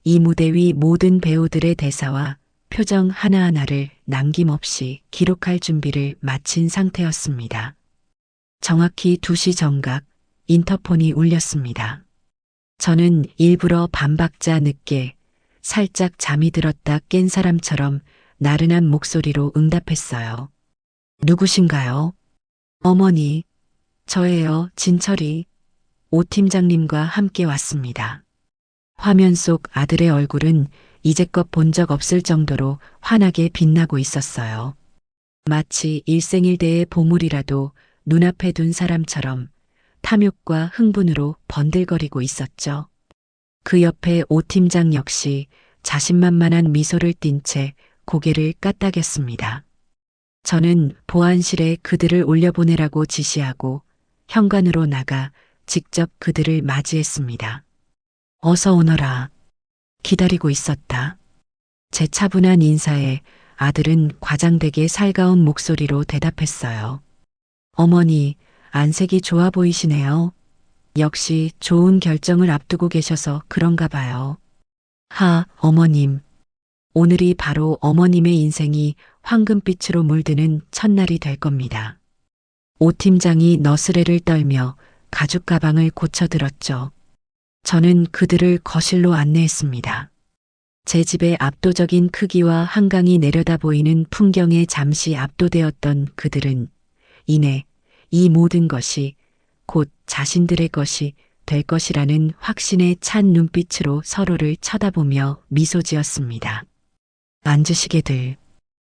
이 무대 위 모든 배우들의 대사와 표정 하나하나를 남김없이 기록할 준비를 마친 상태였습니다. 정확히 2시 정각 인터폰이 울렸습니다. 저는 일부러 반박자 늦게 살짝 잠이 들었다 깬 사람처럼 나른한 목소리로 응답했어요. 누구신가요? 어머니, 저예요, 진철이. 오 팀장님과 함께 왔습니다. 화면 속 아들의 얼굴은 이제껏 본 적 없을 정도로 환하게 빛나고 있었어요. 마치 일생일대의 보물이라도 눈앞에 둔 사람처럼 탐욕과 흥분으로 번들거리고 있었죠. 그 옆에 오 팀장 역시 자신만만한 미소를 띤 채 고개를 까딱였습니다. 저는 보안실에 그들을 올려보내라고 지시하고 현관으로 나가 직접 그들을 맞이했습니다. 어서 오너라. 기다리고 있었다. 제 차분한 인사에 아들은 과장되게 살가운 목소리로 대답했어요. 어머니, 안색이 좋아 보이시네요. 역시 좋은 결정을 앞두고 계셔서 그런가 봐요. 어머님. 오늘이 바로 어머님의 인생이 황금빛으로 물드는 첫날이 될 겁니다. 오 팀장이 너스레를 떨며 가죽 가방을 고쳐들었죠. 저는 그들을 거실로 안내했습니다. 제 집의 압도적인 크기와 한강이 내려다 보이는 풍경에 잠시 압도되었던 그들은 이내 이 모든 것이 곧 자신들의 것이 될 것이라는 확신에 찬 눈빛으로 서로를 쳐다보며 미소 지었습니다. 앉으시게들.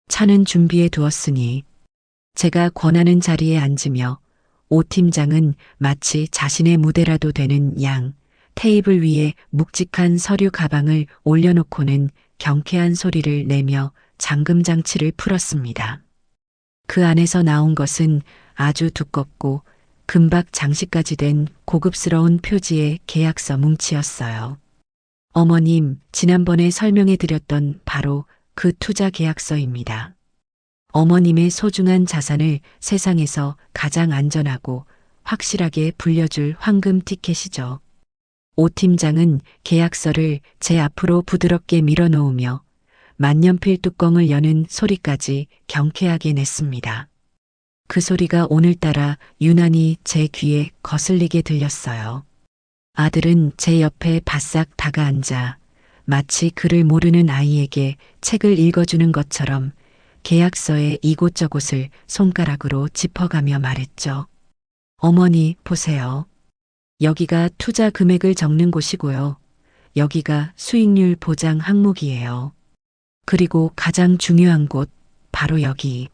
차는 준비해 두었으니 제가 권하는 자리에 앉으며 오 팀장은 마치 자신의 무대라도 되는 양 테이블 위에 묵직한 서류 가방을 올려놓고는 경쾌한 소리를 내며 잠금 장치를 풀었습니다. 그 안에서 나온 것은 아주 두껍고 금박 장식까지 된 고급스러운 표지의 계약서 뭉치였어요. 어머님, 지난번에 설명해 드렸던 바로 그 투자 계약서입니다. 어머님의 소중한 자산을 세상에서 가장 안전하고 확실하게 불려줄 황금 티켓이죠. 오 팀장은 계약서를 제 앞으로 부드럽게 밀어놓으며 만년필 뚜껑을 여는 소리까지 경쾌하게 냈습니다. 그 소리가 오늘따라 유난히 제 귀에 거슬리게 들렸어요. 아들은 제 옆에 바싹 다가앉아 마치 그를 모르는 아이에게 책을 읽어주는 것처럼 계약서의 이곳저곳을 손가락으로 짚어가며 말했죠. 어머니, 보세요. 여기가 투자 금액을 적는 곳이고요. 여기가 수익률 보장 항목이에요. 그리고 가장 중요한 곳, 바로 여기.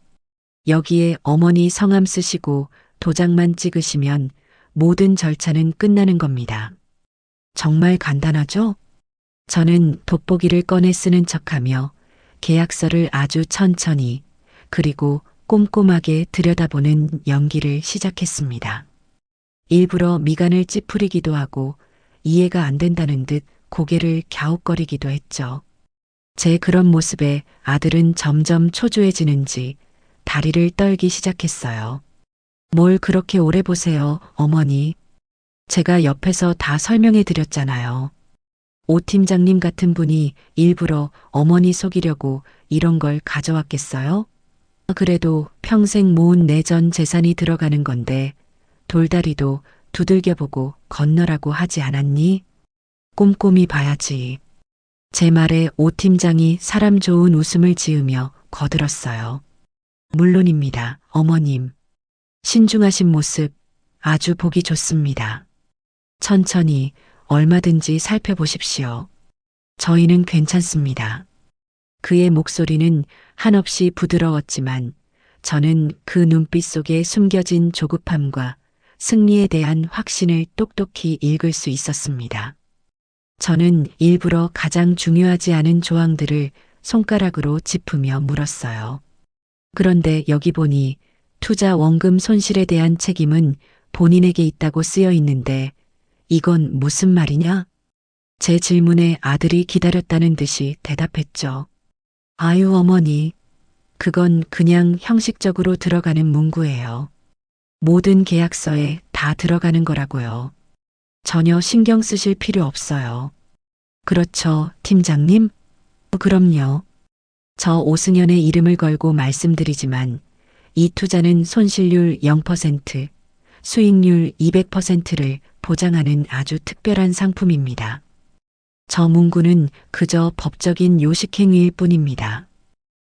여기에 어머니 성함 쓰시고 도장만 찍으시면 모든 절차는 끝나는 겁니다. 정말 간단하죠? 저는 돋보기를 꺼내 쓰는 척하며 계약서를 아주 천천히 그리고 꼼꼼하게 들여다보는 연기를 시작했습니다. 일부러 미간을 찌푸리기도 하고 이해가 안 된다는 듯 고개를 갸웃거리기도 했죠. 제 그런 모습에 아들은 점점 초조해지는지 다리를 떨기 시작했어요. 뭘 그렇게 오래 보세요, 어머니. 제가 옆에서 다 설명해 드렸잖아요. 오 팀장님 같은 분이 일부러 어머니 속이려고 이런 걸 가져왔겠어요? 그래도 평생 모은 내 전 재산이 들어가는 건데 돌다리도 두들겨보고 건너라고 하지 않았니? 꼼꼼히 봐야지. 제 말에 오 팀장이 사람 좋은 웃음을 지으며 거들었어요. 물론입니다, 어머님. 신중하신 모습 아주 보기 좋습니다. 천천히 얼마든지 살펴보십시오. 저희는 괜찮습니다. 그의 목소리는 한없이 부드러웠지만 저는 그 눈빛 속에 숨겨진 조급함과 승리에 대한 확신을 똑똑히 읽을 수 있었습니다. 저는 일부러 가장 중요하지 않은 조항들을 손가락으로 짚으며 물었어요. 그런데 여기 보니 투자 원금 손실에 대한 책임은 본인에게 있다고 쓰여 있는데 이건 무슨 말이냐? 제 질문에 아들이 기다렸다는 듯이 대답했죠. 아유, 어머니. 그건 그냥 형식적으로 들어가는 문구예요. 모든 계약서에 다 들어가는 거라고요. 전혀 신경 쓰실 필요 없어요. 그렇죠, 팀장님? 그럼요. 저 오승연의 이름을 걸고 말씀드리지만 이 투자는 손실률 0%, 수익률 200%를 보장하는 아주 특별한 상품입니다. 저 문구는 그저 법적인 요식행위일 뿐입니다.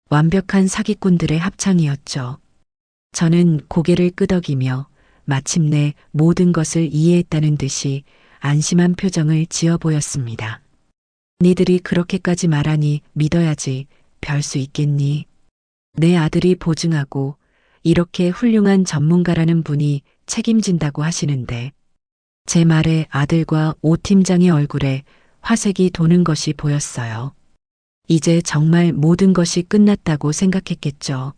완벽한 사기꾼들의 합창이었죠. 저는 고개를 끄덕이며 마침내 모든 것을 이해했다는 듯이 안심한 표정을 지어 보였습니다. 니들이 그렇게까지 말하니 믿어야지 별 수 있겠니? 내 아들이 보증하고 이렇게 훌륭한 전문가라는 분이 책임진다고 하시는데 제 말에 아들과 오 팀장의 얼굴에 화색이 도는 것이 보였어요. 이제 정말 모든 것이 끝났다고 생각했겠죠.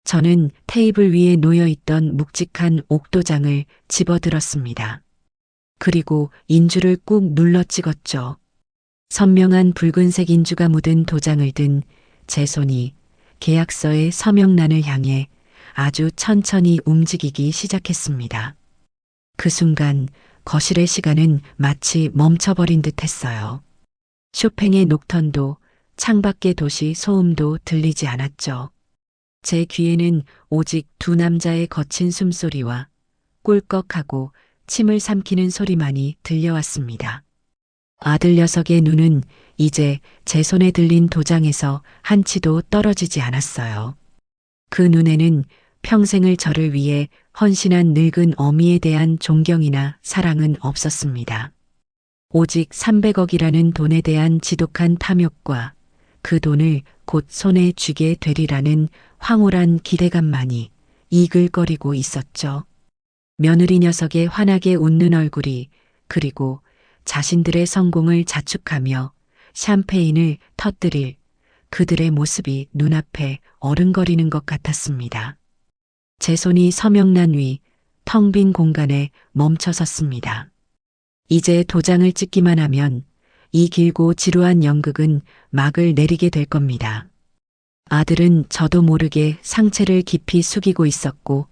저는 테이블 위에 놓여 있던 묵직한 옥도장을 집어들었습니다. 그리고 인주를 꾹 눌러 찍었죠. 선명한 붉은색 인주가 묻은 도장을 든 제 손이 계약서의 서명란을 향해 아주 천천히 움직이기 시작했습니다. 그 순간 거실의 시간은 마치 멈춰버린 듯 했어요. 쇼팽의 녹턴도 창밖의 도시 소음도 들리지 않았죠. 제 귀에는 오직 두 남자의 거친 숨소리와 꿀꺽하고 침을 삼키는 소리만이 들려왔습니다. 아들 녀석의 눈은 이제 제 손에 들린 도장에서 한 치도 떨어지지 않았어요. 그 눈에는 평생을 저를 위해 헌신한 늙은 어미에 대한 존경이나 사랑은 없었습니다. 오직 300억이라는 돈에 대한 지독한 탐욕과 그 돈을 곧 손에 쥐게 되리라는 황홀한 기대감만이 이글거리고 있었죠. 며느리 녀석의 환하게 웃는 얼굴이 그리고 자신들의 성공을 자축하며 샴페인을 터뜨릴 그들의 모습이 눈앞에 어른거리는 것 같았습니다. 제 손이 서명란 위 텅 빈 공간에 멈춰 섰습니다. 이제 도장을 찍기만 하면 이 길고 지루한 연극은 막을 내리게 될 겁니다. 아들은 저도 모르게 상체를 깊이 숙이고 있었고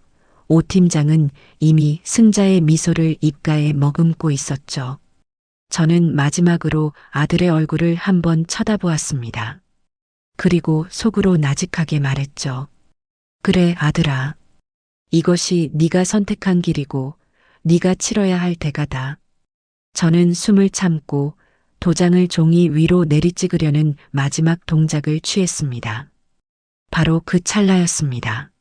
오 팀장은 이미 승자의 미소를 입가에 머금고 있었죠. 저는 마지막으로 아들의 얼굴을 한번 쳐다보았습니다. 그리고 속으로 나직하게 말했죠. 그래, 아들아. 이것이 네가 선택한 길이고 네가 치러야 할 대가다. 저는 숨을 참고 도장을 종이 위로 내리찍으려는 마지막 동작을 취했습니다. 바로 그 찰나였습니다.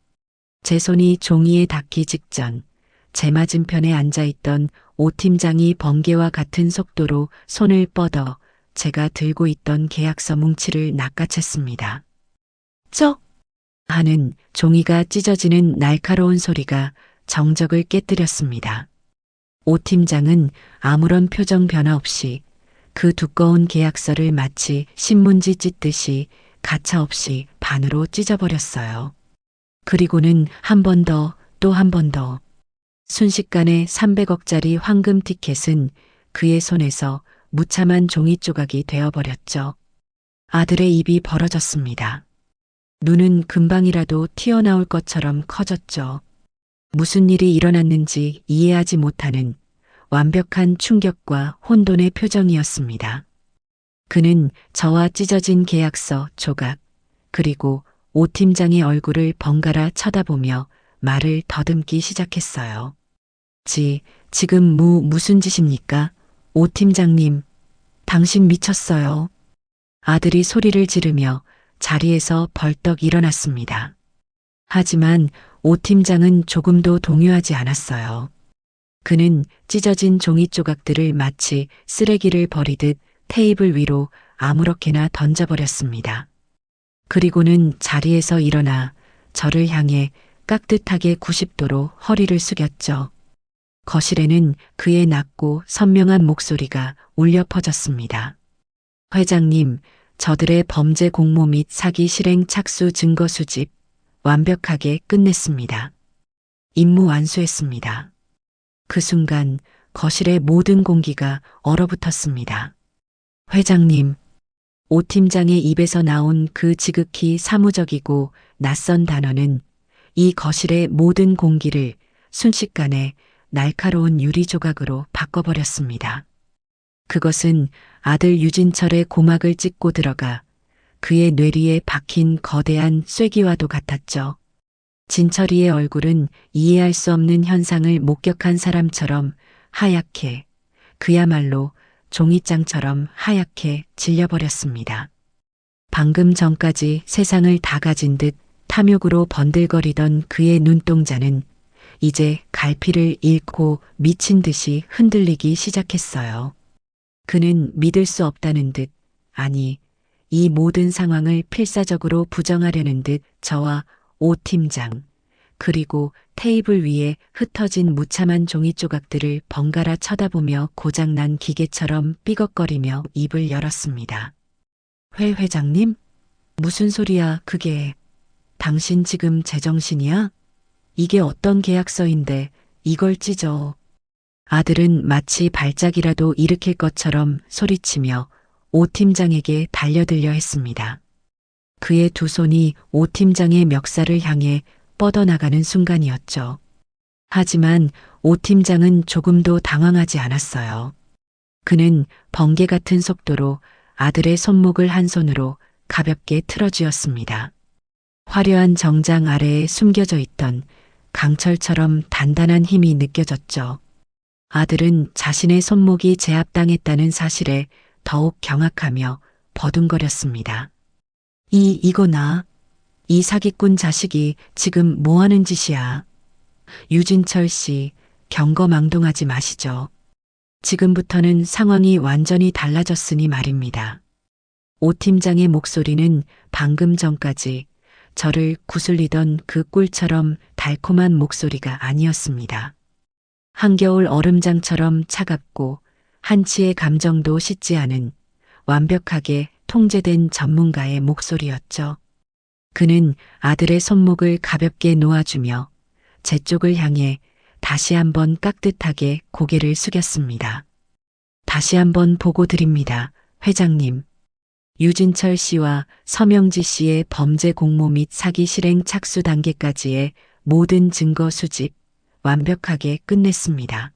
제 손이 종이에 닿기 직전 제 맞은편에 앉아있던 오 팀장이 번개와 같은 속도로 손을 뻗어 제가 들고 있던 계약서 뭉치를 낚아챘습니다. 쩍! 하는 종이가 찢어지는 날카로운 소리가 정적을 깨뜨렸습니다. 오 팀장은 아무런 표정 변화 없이 그 두꺼운 계약서를 마치 신문지 찢듯이 가차없이 반으로 찢어버렸어요. 그리고는 한 번 더, 또 한 번 더. 순식간에 300억짜리 황금 티켓은 그의 손에서 무참한 종이 조각이 되어버렸죠. 아들의 입이 벌어졌습니다. 눈은 금방이라도 튀어나올 것처럼 커졌죠. 무슨 일이 일어났는지 이해하지 못하는 완벽한 충격과 혼돈의 표정이었습니다. 그는 저와 찢어진 계약서 조각, 그리고 오 팀장의 얼굴을 번갈아 쳐다보며 말을 더듬기 시작했어요. 지금 무슨 짓입니까? 오 팀장님, 당신 미쳤어요. 아들이 소리를 지르며 자리에서 벌떡 일어났습니다. 하지만 오 팀장은 조금도 동요하지 않았어요. 그는 찢어진 종이 조각들을 마치 쓰레기를 버리듯 테이블 위로 아무렇게나 던져버렸습니다. 그리고는 자리에서 일어나 저를 향해 깍듯하게 90도로 허리를 숙였죠. 거실에는 그의 낮고 선명한 목소리가 울려 퍼졌습니다. 회장님, 저들의 범죄 공모 및 사기 실행 착수 증거 수집 완벽하게 끝냈습니다. 임무 완수했습니다. 그 순간 거실의 모든 공기가 얼어붙었습니다. 회장님, 오 팀장의 입에서 나온 그 지극히 사무적이고 낯선 단어는 이 거실의 모든 공기를 순식간에 날카로운 유리 조각으로 바꿔버렸습니다. 그것은 아들 유진철의 고막을 찢고 들어가 그의 뇌리에 박힌 거대한 쐐기와도 같았죠. 진철이의 얼굴은 이해할 수 없는 현상을 목격한 사람처럼 하얗게, 그야말로 종이장처럼 하얗게 질려버렸습니다. 방금 전까지 세상을 다 가진 듯 탐욕으로 번들거리던 그의 눈동자는 이제 갈피를 잃고 미친 듯이 흔들리기 시작했어요. 그는 믿을 수 없다는 듯, 아니, 이 모든 상황을 필사적으로 부정하려는 듯 저와 오 팀장, 그리고 테이블 위에 흩어진 무참한 종이 조각들을 번갈아 쳐다보며 고장난 기계처럼 삐걱거리며 입을 열었습니다. 회장님? 무슨 소리야, 그게. 당신 지금 제정신이야? 이게 어떤 계약서인데 이걸 찢어. 아들은 마치 발작이라도 일으킬 것처럼 소리치며 오 팀장에게 달려들려 했습니다. 그의 두 손이 오 팀장의 멱살을 향해 뻗어나가는 순간이었죠. 하지만 오 팀장은 조금도 당황하지 않았어요. 그는 번개 같은 속도로 아들의 손목을 한 손으로 가볍게 틀어쥐었습니다. 화려한 정장 아래에 숨겨져 있던 강철처럼 단단한 힘이 느껴졌죠. 아들은 자신의 손목이 제압당했다는 사실에 더욱 경악하며 버둥거렸습니다. 이 사기꾼 자식이 지금 뭐 하는 짓이야? 유진철 씨, 경거망동하지 마시죠. 지금부터는 상황이 완전히 달라졌으니 말입니다. 오 팀장의 목소리는 방금 전까지 저를 구슬리던 그 꿀처럼 달콤한 목소리가 아니었습니다. 한겨울 얼음장처럼 차갑고 한치의 감정도 씻지 않은 완벽하게 통제된 전문가의 목소리였죠. 그는 아들의 손목을 가볍게 놓아주며 제 쪽을 향해 다시 한번 깍듯하게 고개를 숙였습니다. 다시 한번 보고 드립니다, 회장님. 유진철 씨와 서명지 씨의 범죄 공모 및 사기 실행 착수 단계까지의 모든 증거 수집 완벽하게 끝냈습니다.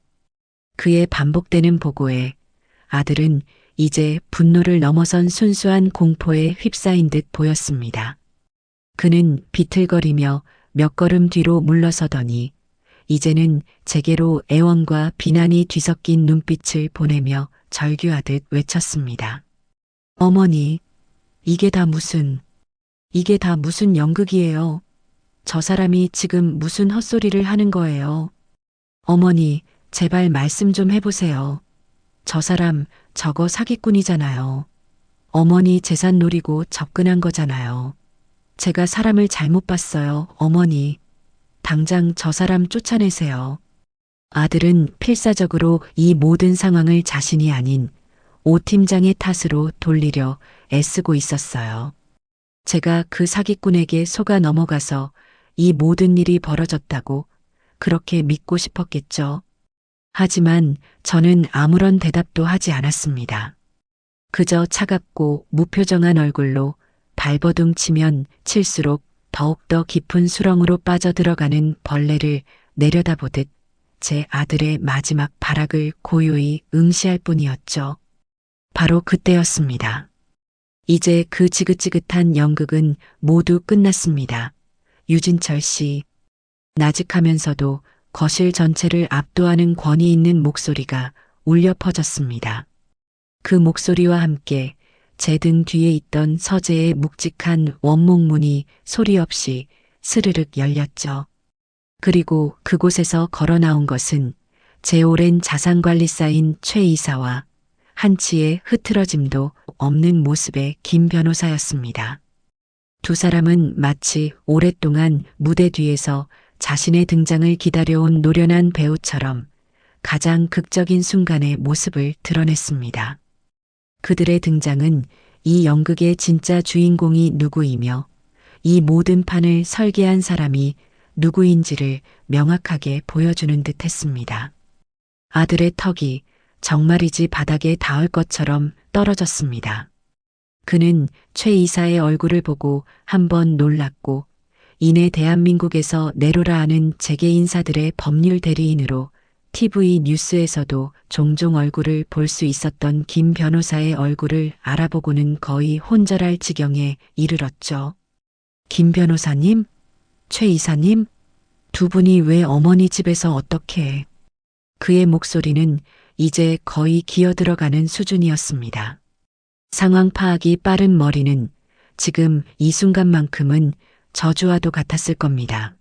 그의 반복되는 보고에 아들은 이제 분노를 넘어선 순수한 공포에 휩싸인 듯 보였습니다. 그는 비틀거리며 몇 걸음 뒤로 물러서더니 이제는 제게로 애원과 비난이 뒤섞인 눈빛을 보내며 절규하듯 외쳤습니다. 어머니, 이게 다 무슨 연극이에요. 저 사람이 지금 무슨 헛소리를 하는 거예요. 어머니, 제발 말씀 좀 해보세요. 저 사람 저거 사기꾼이잖아요. 어머니 재산 노리고 접근한 거잖아요. 제가 사람을 잘못 봤어요, 어머니. 당장 저 사람 쫓아내세요. 아들은 필사적으로 이 모든 상황을 자신이 아닌 오 팀장의 탓으로 돌리려 애쓰고 있었어요. 제가 그 사기꾼에게 속아 넘어가서 이 모든 일이 벌어졌다고 그렇게 믿고 싶었겠죠. 하지만 저는 아무런 대답도 하지 않았습니다. 그저 차갑고 무표정한 얼굴로 발버둥 치면 칠수록 더욱더 깊은 수렁으로 빠져들어가는 벌레를 내려다보듯 제 아들의 마지막 발악을 고요히 응시할 뿐이었죠. 바로 그때였습니다. 이제 그 지긋지긋한 연극은 모두 끝났습니다. 유진철 씨. 나직하면서도 거실 전체를 압도하는 권위 있는 목소리가 울려 퍼졌습니다. 그 목소리와 함께 제 등 뒤에 있던 서재의 묵직한 원목문이 소리 없이 스르륵 열렸죠. 그리고 그곳에서 걸어 나온 것은 제 오랜 자산관리사인 최 이사와 한치의 흐트러짐도 없는 모습의 김 변호사였습니다. 두 사람은 마치 오랫동안 무대 뒤에서 자신의 등장을 기다려온 노련한 배우처럼 가장 극적인 순간의 모습을 드러냈습니다. 그들의 등장은 이 연극의 진짜 주인공이 누구이며 이 모든 판을 설계한 사람이 누구인지를 명확하게 보여주는 듯 했습니다. 아들의 턱이 정말이지 바닥에 닿을 것처럼 떨어졌습니다. 그는 최 이사의 얼굴을 보고 한번 놀랐고 이내 대한민국에서 내로라 하는 재계 인사들의 법률 대리인으로 TV 뉴스에서도 종종 얼굴을 볼 수 있었던 김 변호사의 얼굴을 알아보고는 거의 혼절할 지경에 이르렀죠. 김 변호사님? 최 이사님? 두 분이 왜 어머니 집에서 어떻게? 그의 목소리는 이제 거의 기어들어가는 수준이었습니다. 상황 파악이 빠른 머리는 지금 이 순간만큼은 저주와도 같았을 겁니다.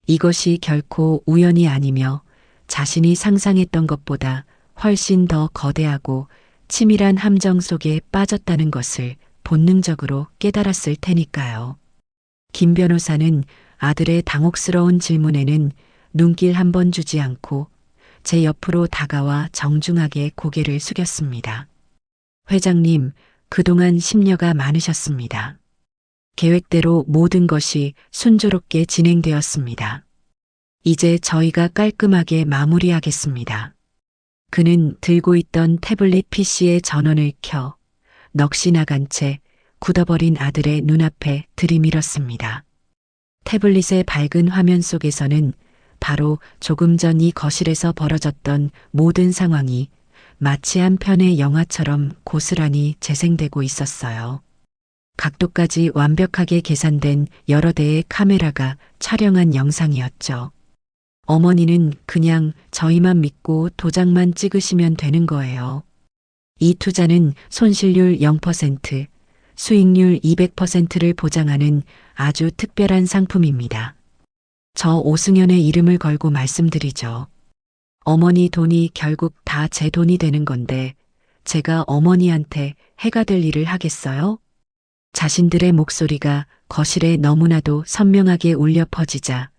이것이 결코 우연이 아니며 자신이 상상했던 것보다 훨씬 더 거대하고 치밀한 함정 속에 빠졌다는 것을 본능적으로 깨달았을 테니까요. 김 변호사는 아들의 당혹스러운 질문에는 눈길 한 번 주지 않고 제 옆으로 다가와 정중하게 고개를 숙였습니다. 회장님, 그동안 심려가 많으셨습니다. 계획대로 모든 것이 순조롭게 진행되었습니다. 이제 저희가 깔끔하게 마무리하겠습니다. 그는 들고 있던 태블릿 PC의 전원을 켜 넋이 나간 채 굳어버린 아들의 눈앞에 들이밀었습니다. 태블릿의 밝은 화면 속에서는 바로 조금 전 이 거실에서 벌어졌던 모든 상황이 마치 한 편의 영화처럼 고스란히 재생되고 있었어요. 각도까지 완벽하게 계산된 여러 대의 카메라가 촬영한 영상이었죠. 어머니는 그냥 저희만 믿고 도장만 찍으시면 되는 거예요. 이 투자는 손실률 0%, 수익률 200%를 보장하는 아주 특별한 상품입니다. 저 오승연의 이름을 걸고 말씀드리죠. 어머니 돈이 결국 다 제 돈이 되는 건데 제가 어머니한테 해가 될 일을 하겠어요? 자신들의 목소리가 거실에 너무나도 선명하게 울려 퍼지자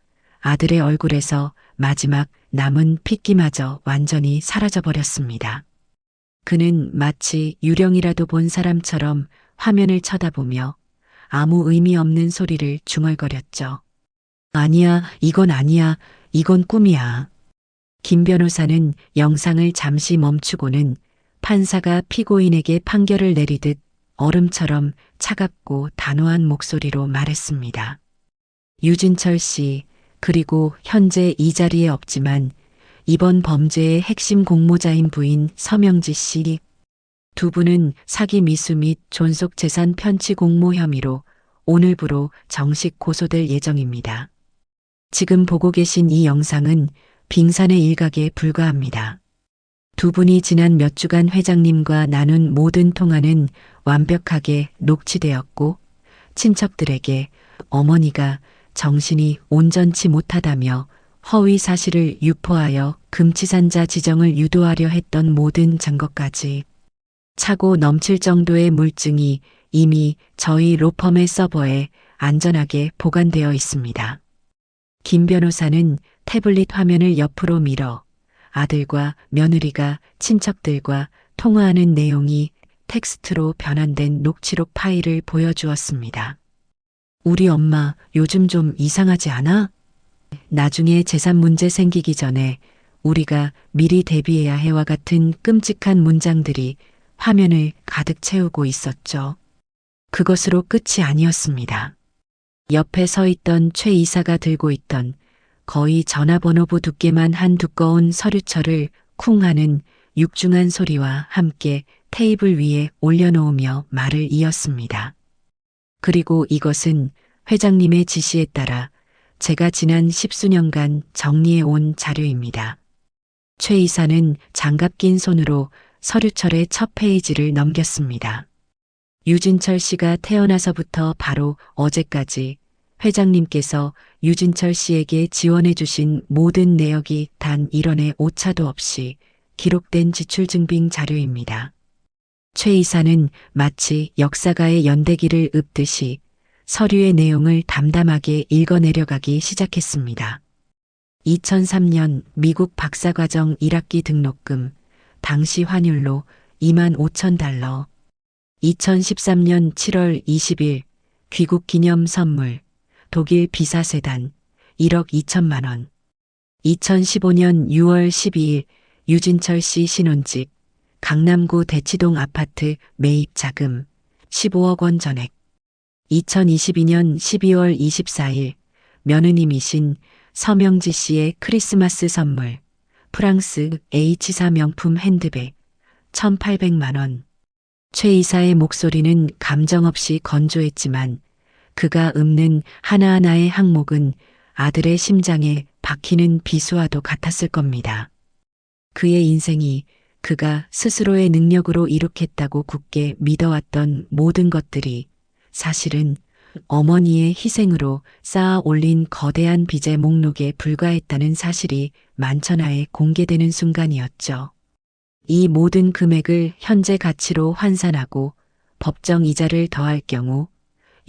아들의 얼굴에서 마지막 남은 핏기마저 완전히 사라져버렸습니다. 그는 마치 유령이라도 본 사람처럼 화면을 쳐다보며 아무 의미 없는 소리를 중얼거렸죠. 아니야, 이건 아니야, 이건 꿈이야. 김 변호사는 영상을 잠시 멈추고는 판사가 피고인에게 판결을 내리듯 얼음처럼 차갑고 단호한 목소리로 말했습니다. 유진철 씨, 그리고 현재 이 자리에 없지만 이번 범죄의 핵심 공모자인 부인 서명지 씨, 두 분은 사기 미수 및 존속재산 편취 공모 혐의로 오늘부로 정식 고소될 예정입니다. 지금 보고 계신 이 영상은 빙산의 일각에 불과합니다. 두 분이 지난 몇 주간 회장님과 나눈 모든 통화는 완벽하게 녹취되었고 친척들에게 어머니가 정신이 온전치 못하다며 허위 사실을 유포하여 금치산자 지정을 유도하려 했던 모든 증거까지 차고 넘칠 정도의 물증이 이미 저희 로펌의 서버에 안전하게 보관되어 있습니다. 김 변호사는 태블릿 화면을 옆으로 밀어 아들과 며느리가 친척들과 통화하는 내용이 텍스트로 변환된 녹취록 파일을 보여주었습니다. 우리 엄마 요즘 좀 이상하지 않아? 나중에 재산 문제 생기기 전에 우리가 미리 대비해야 해와 같은 끔찍한 문장들이 화면을 가득 채우고 있었죠. 그것으로 끝이 아니었습니다. 옆에 서 있던 최 이사가 들고 있던 거의 전화번호부 두께만 한 두꺼운 서류철을 쿵 하는 육중한 소리와 함께 테이블 위에 올려놓으며 말을 이었습니다. 그리고 이것은 회장님의 지시에 따라 제가 지난 10수년간 정리해 온 자료입니다. 최 이사는 장갑 낀 손으로 서류철의 첫 페이지를 넘겼습니다. 유진철 씨가 태어나서부터 바로 어제까지 회장님께서 유진철 씨에게 지원해 주신 모든 내역이 단 1원의 오차도 없이 기록된 지출 증빙 자료입니다. 최 이사는 마치 역사가의 연대기를 읊듯이 서류의 내용을 담담하게 읽어내려가기 시작했습니다. 2003년 미국 박사과정 1학기 등록금, 당시 환율로 25,000달러. 2013년 7월 20일 귀국 기념 선물, 독일 비사 세단 1억 2천만 원. 2015년 6월 12일 유진철 씨 신혼집, 강남구 대치동 아파트 매입 자금 15억 원 전액. 2022년 12월 24일 며느님이신 서명지 씨의 크리스마스 선물, 프랑스 H사 명품 핸드백 1,800만 원. 최 이사의 목소리는 감정 없이 건조했지만 그가 읊는 하나하나의 항목은 아들의 심장에 박히는 비수와도 같았을 겁니다. 그의 인생이 그가 스스로의 능력으로 이룩했다고 굳게 믿어왔던 모든 것들이 사실은 어머니의 희생으로 쌓아 올린 거대한 빚의 목록에 불과했다는 사실이 만천하에 공개되는 순간이었죠. 이 모든 금액을 현재 가치로 환산하고 법정 이자를 더할 경우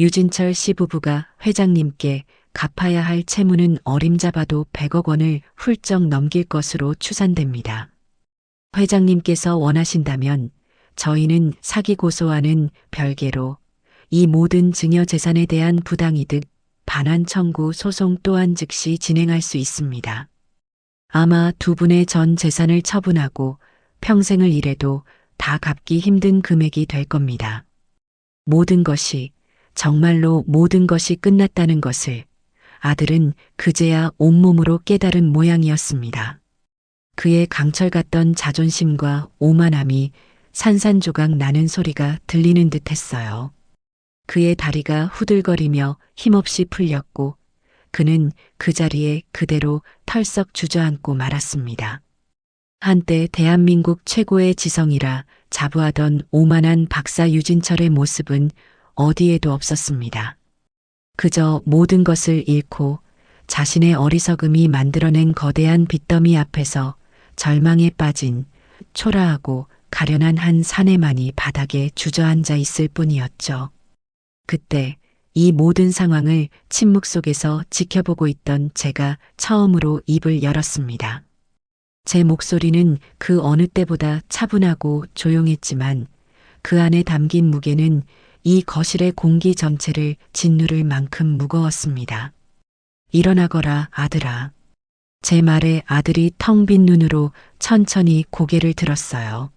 유진철 씨 부부가 회장님께 갚아야 할 채무는 어림잡아도 100억 원을 훌쩍 넘길 것으로 추산됩니다. 회장님께서 원하신다면 저희는 사기 고소와는 별개로 이 모든 증여 재산에 대한 부당이득, 반환 청구 소송 또한 즉시 진행할 수 있습니다. 아마 두 분의 전 재산을 처분하고 평생을 일해도 다 갚기 힘든 금액이 될 겁니다. 모든 것이, 정말로 모든 것이 끝났다는 것을 아들은 그제야 온몸으로 깨달은 모양이었습니다. 그의 강철 같던 자존심과 오만함이 산산조각 나는 소리가 들리는 듯 했어요. 그의 다리가 후들거리며 힘없이 풀렸고 그는 그 자리에 그대로 털썩 주저앉고 말았습니다. 한때 대한민국 최고의 지성이라 자부하던 오만한 박사 유진철의 모습은 어디에도 없었습니다. 그저 모든 것을 잃고 자신의 어리석음이 만들어낸 거대한 빚더미 앞에서 절망에 빠진 초라하고 가련한 한 사내만이 바닥에 주저앉아 있을 뿐이었죠. 그때 이 모든 상황을 침묵 속에서 지켜보고 있던 제가 처음으로 입을 열었습니다. 제 목소리는 그 어느 때보다 차분하고 조용했지만 그 안에 담긴 무게는 이 거실의 공기 전체를 짓누를 만큼 무거웠습니다. 일어나거라, 아들아. 제 말에 아들이 텅 빈 눈으로 천천히 고개를 들었어요.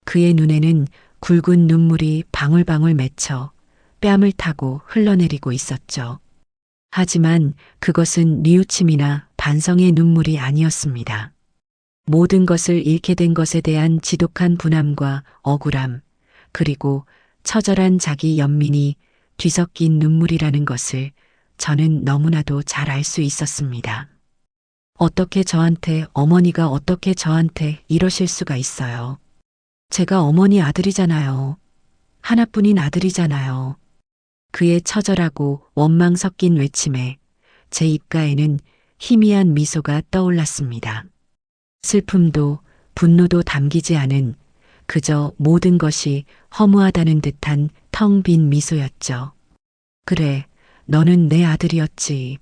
그의 눈에는 굵은 눈물이 방울방울 맺혀 뺨을 타고 흘러내리고 있었죠. 하지만 그것은 뉘우침이나 반성의 눈물이 아니었습니다. 모든 것을 잃게 된 것에 대한 지독한 분함과 억울함, 그리고 처절한 자기 연민이 뒤섞인 눈물이라는 것을 저는 너무나도 잘 알 수 있었습니다. 어머니가 어떻게 저한테 이러실 수가 있어요. 제가 어머니 아들이잖아요. 하나뿐인 아들이잖아요. 그의 처절하고 원망 섞인 외침에 제 입가에는 희미한 미소가 떠올랐습니다. 슬픔도 분노도 담기지 않은 그저 모든 것이 허무하다는 듯한 텅 빈 미소였죠. 그래, 너는 내 아들이었지.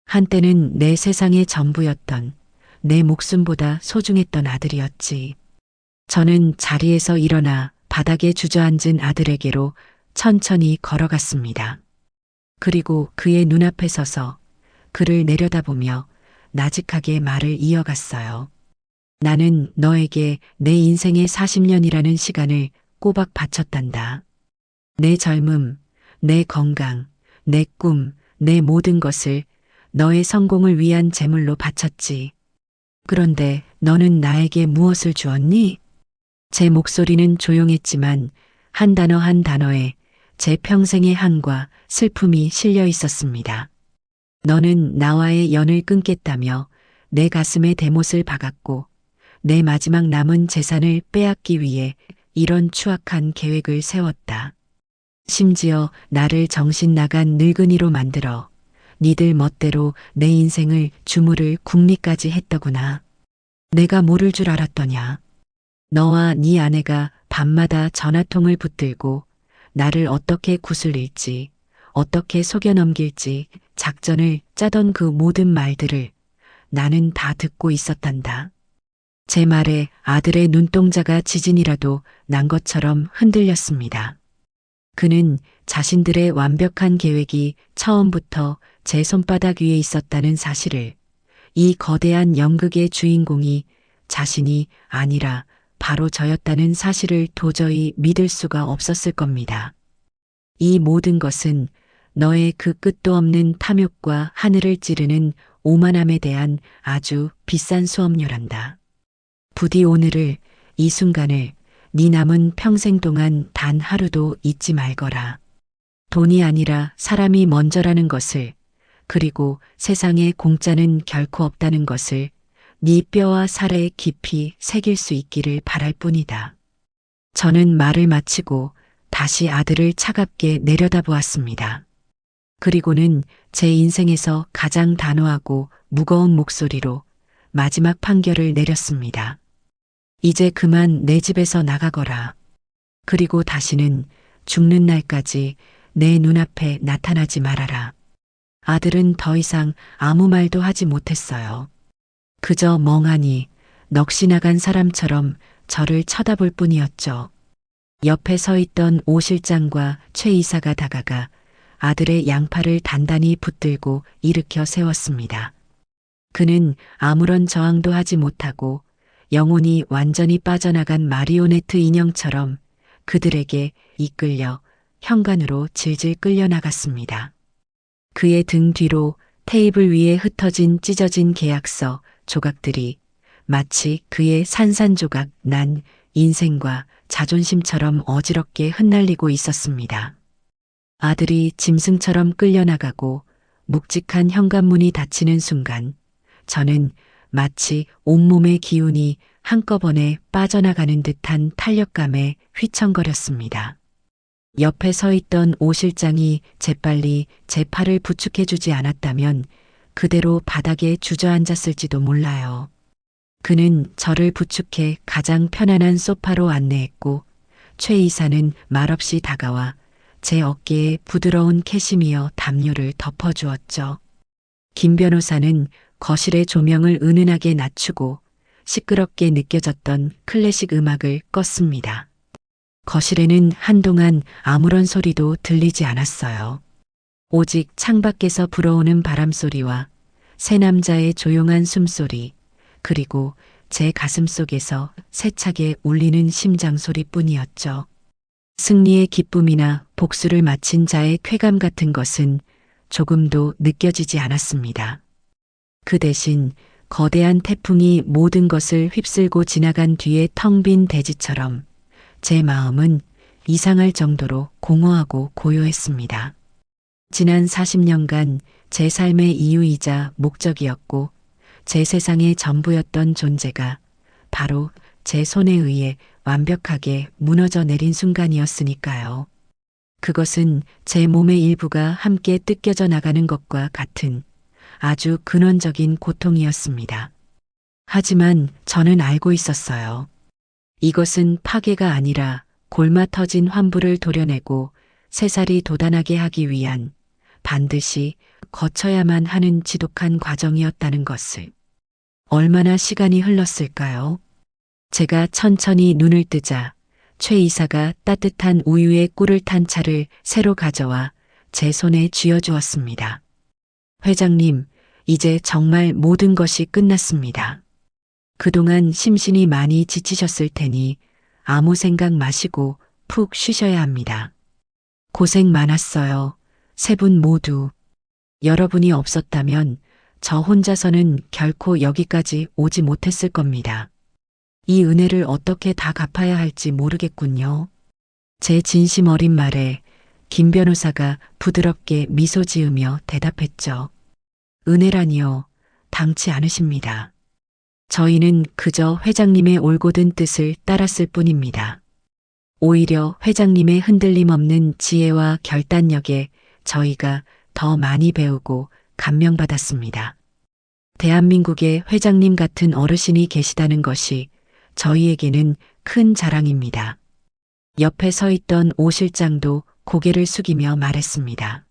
한때는 내 세상의 전부였던, 내 목숨보다 소중했던 아들이었지. 저는 자리에서 일어나 바닥에 주저앉은 아들에게로 천천히 걸어갔습니다. 그리고 그의 눈앞에 서서 그를 내려다보며 나직하게 말을 이어갔어요. 나는 너에게 내 인생의 40년이라는 시간을 꼬박 바쳤단다. 내 젊음, 내 건강, 내 꿈, 내 모든 것을 너의 성공을 위한 제물로 바쳤지. 그런데 너는 나에게 무엇을 주었니? 제 목소리는 조용했지만 한 단어 한 단어에 제 평생의 한과 슬픔이 실려 있었습니다. 너는 나와의 연을 끊겠다며 내 가슴에 대못을 박았고 내 마지막 남은 재산을 빼앗기 위해 이런 추악한 계획을 세웠다. 심지어 나를 정신 나간 늙은이로 만들어 니들 멋대로 내 인생을 주무를 궁리까지 했더구나. 내가 모를 줄 알았더냐. 너와 네 아내가 밤마다 전화통을 붙들고 나를 어떻게 구슬릴지, 어떻게 속여 넘길지 작전을 짜던 그 모든 말들을 나는 다 듣고 있었단다. 제 말에 아들의 눈동자가 지진이라도 난 것처럼 흔들렸습니다. 그는 자신들의 완벽한 계획이 처음부터 제 손바닥 위에 있었다는 사실을, 이 거대한 연극의 주인공이 자신이 아니라 바로 저였다는 사실을 도저히 믿을 수가 없었을 겁니다. 이 모든 것은 너의 그 끝도 없는 탐욕과 하늘을 찌르는 오만함에 대한 아주 비싼 수업료란다. 부디 오늘을, 이 순간을 네 남은 평생 동안 단 하루도 잊지 말거라. 돈이 아니라 사람이 먼저라는 것을, 그리고 세상에 공짜는 결코 없다는 것을 네 뼈와 살에 깊이 새길 수 있기를 바랄 뿐이다. 저는 말을 마치고 다시 아들을 차갑게 내려다보았습니다. 그리고는 제 인생에서 가장 단호하고 무거운 목소리로 마지막 판결을 내렸습니다. 이제 그만 내 집에서 나가거라. 그리고 다시는 죽는 날까지 내 눈앞에 나타나지 말아라. 아들은 더 이상 아무 말도 하지 못했어요. 그저 멍하니 넋이 나간 사람처럼 저를 쳐다볼 뿐이었죠. 옆에 서 있던 오 실장과 최 이사가 다가가 아들의 양팔을 단단히 붙들고 일으켜 세웠습니다. 그는 아무런 저항도 하지 못하고 영혼이 완전히 빠져나간 마리오네트 인형처럼 그들에게 이끌려 현관으로 질질 끌려나갔습니다. 그의 등 뒤로 테이블 위에 흩어진 찢어진 계약서 조각들이 마치 그의 산산조각 난 인생과 자존심처럼 어지럽게 흩날리고 있었습니다. 아들이 짐승처럼 끌려나가고 묵직한 현관문이 닫히는 순간 저는 마치 온몸의 기운이 한꺼번에 빠져나가는 듯한 탄력감에 휘청거렸습니다. 옆에 서 있던 오 실장이 재빨리 제 팔을 부축해주지 않았다면 그대로 바닥에 주저앉았을지도 몰라요. 그는 저를 부축해 가장 편안한 소파로 안내했고 최 이사는 말없이 다가와 제 어깨에 부드러운 캐시미어 담요를 덮어주었죠. 김 변호사는 거실의 조명을 은은하게 낮추고 시끄럽게 느껴졌던 클래식 음악을 껐습니다. 거실에는 한동안 아무런 소리도 들리지 않았어요. 오직 창밖에서 불어오는 바람소리와 새 남자의 조용한 숨소리, 그리고 제 가슴 속에서 세차게 울리는 심장 소리뿐이었죠. 승리의 기쁨이나 복수를 마친 자의 쾌감 같은 것은 조금도 느껴지지 않았습니다. 그 대신 거대한 태풍이 모든 것을 휩쓸고 지나간 뒤에 텅 빈 대지처럼 제 마음은 이상할 정도로 공허하고 고요했습니다. 지난 40년간 제 삶의 이유이자 목적이었고 제 세상의 전부였던 존재가 바로 제 손에 의해 완벽하게 무너져 내린 순간이었으니까요. 그것은 제 몸의 일부가 함께 뜯겨져 나가는 것과 같은 아주 근원적인 고통이었습니다. 하지만 저는 알고 있었어요. 이것은 파괴가 아니라 골마 터진 환부를 도려내고 새살이 돋아나게 하기 위한 반드시 거쳐야만 하는 지독한 과정이었다는 것을. 얼마나 시간이 흘렀을까요? 제가 천천히 눈을 뜨자 최 이사가 따뜻한 우유에 꿀을 탄 차를 새로 가져와 제 손에 쥐어주었습니다. 회장님, 이제 정말 모든 것이 끝났습니다. 그동안 심신이 많이 지치셨을 테니 아무 생각 마시고 푹 쉬셔야 합니다. 고생 많았어요. 세 분 모두. 여러분이 없었다면 저 혼자서는 결코 여기까지 오지 못했을 겁니다. 이 은혜를 어떻게 다 갚아야 할지 모르겠군요. 제 진심 어린 말에 김 변호사가 부드럽게 미소 지으며 대답했죠. 은혜라니요. 당치 않으십니다. 저희는 그저 회장님의 올곧은 뜻을 따랐을 뿐입니다. 오히려 회장님의 흔들림 없는 지혜와 결단력에 저희가 더 많이 배우고 감명받았습니다. 대한민국에 회장님 같은 어르신이 계시다는 것이 저희에게는 큰 자랑입니다. 옆에 서 있던 오 실장도 고개를 숙이며 말했습니다.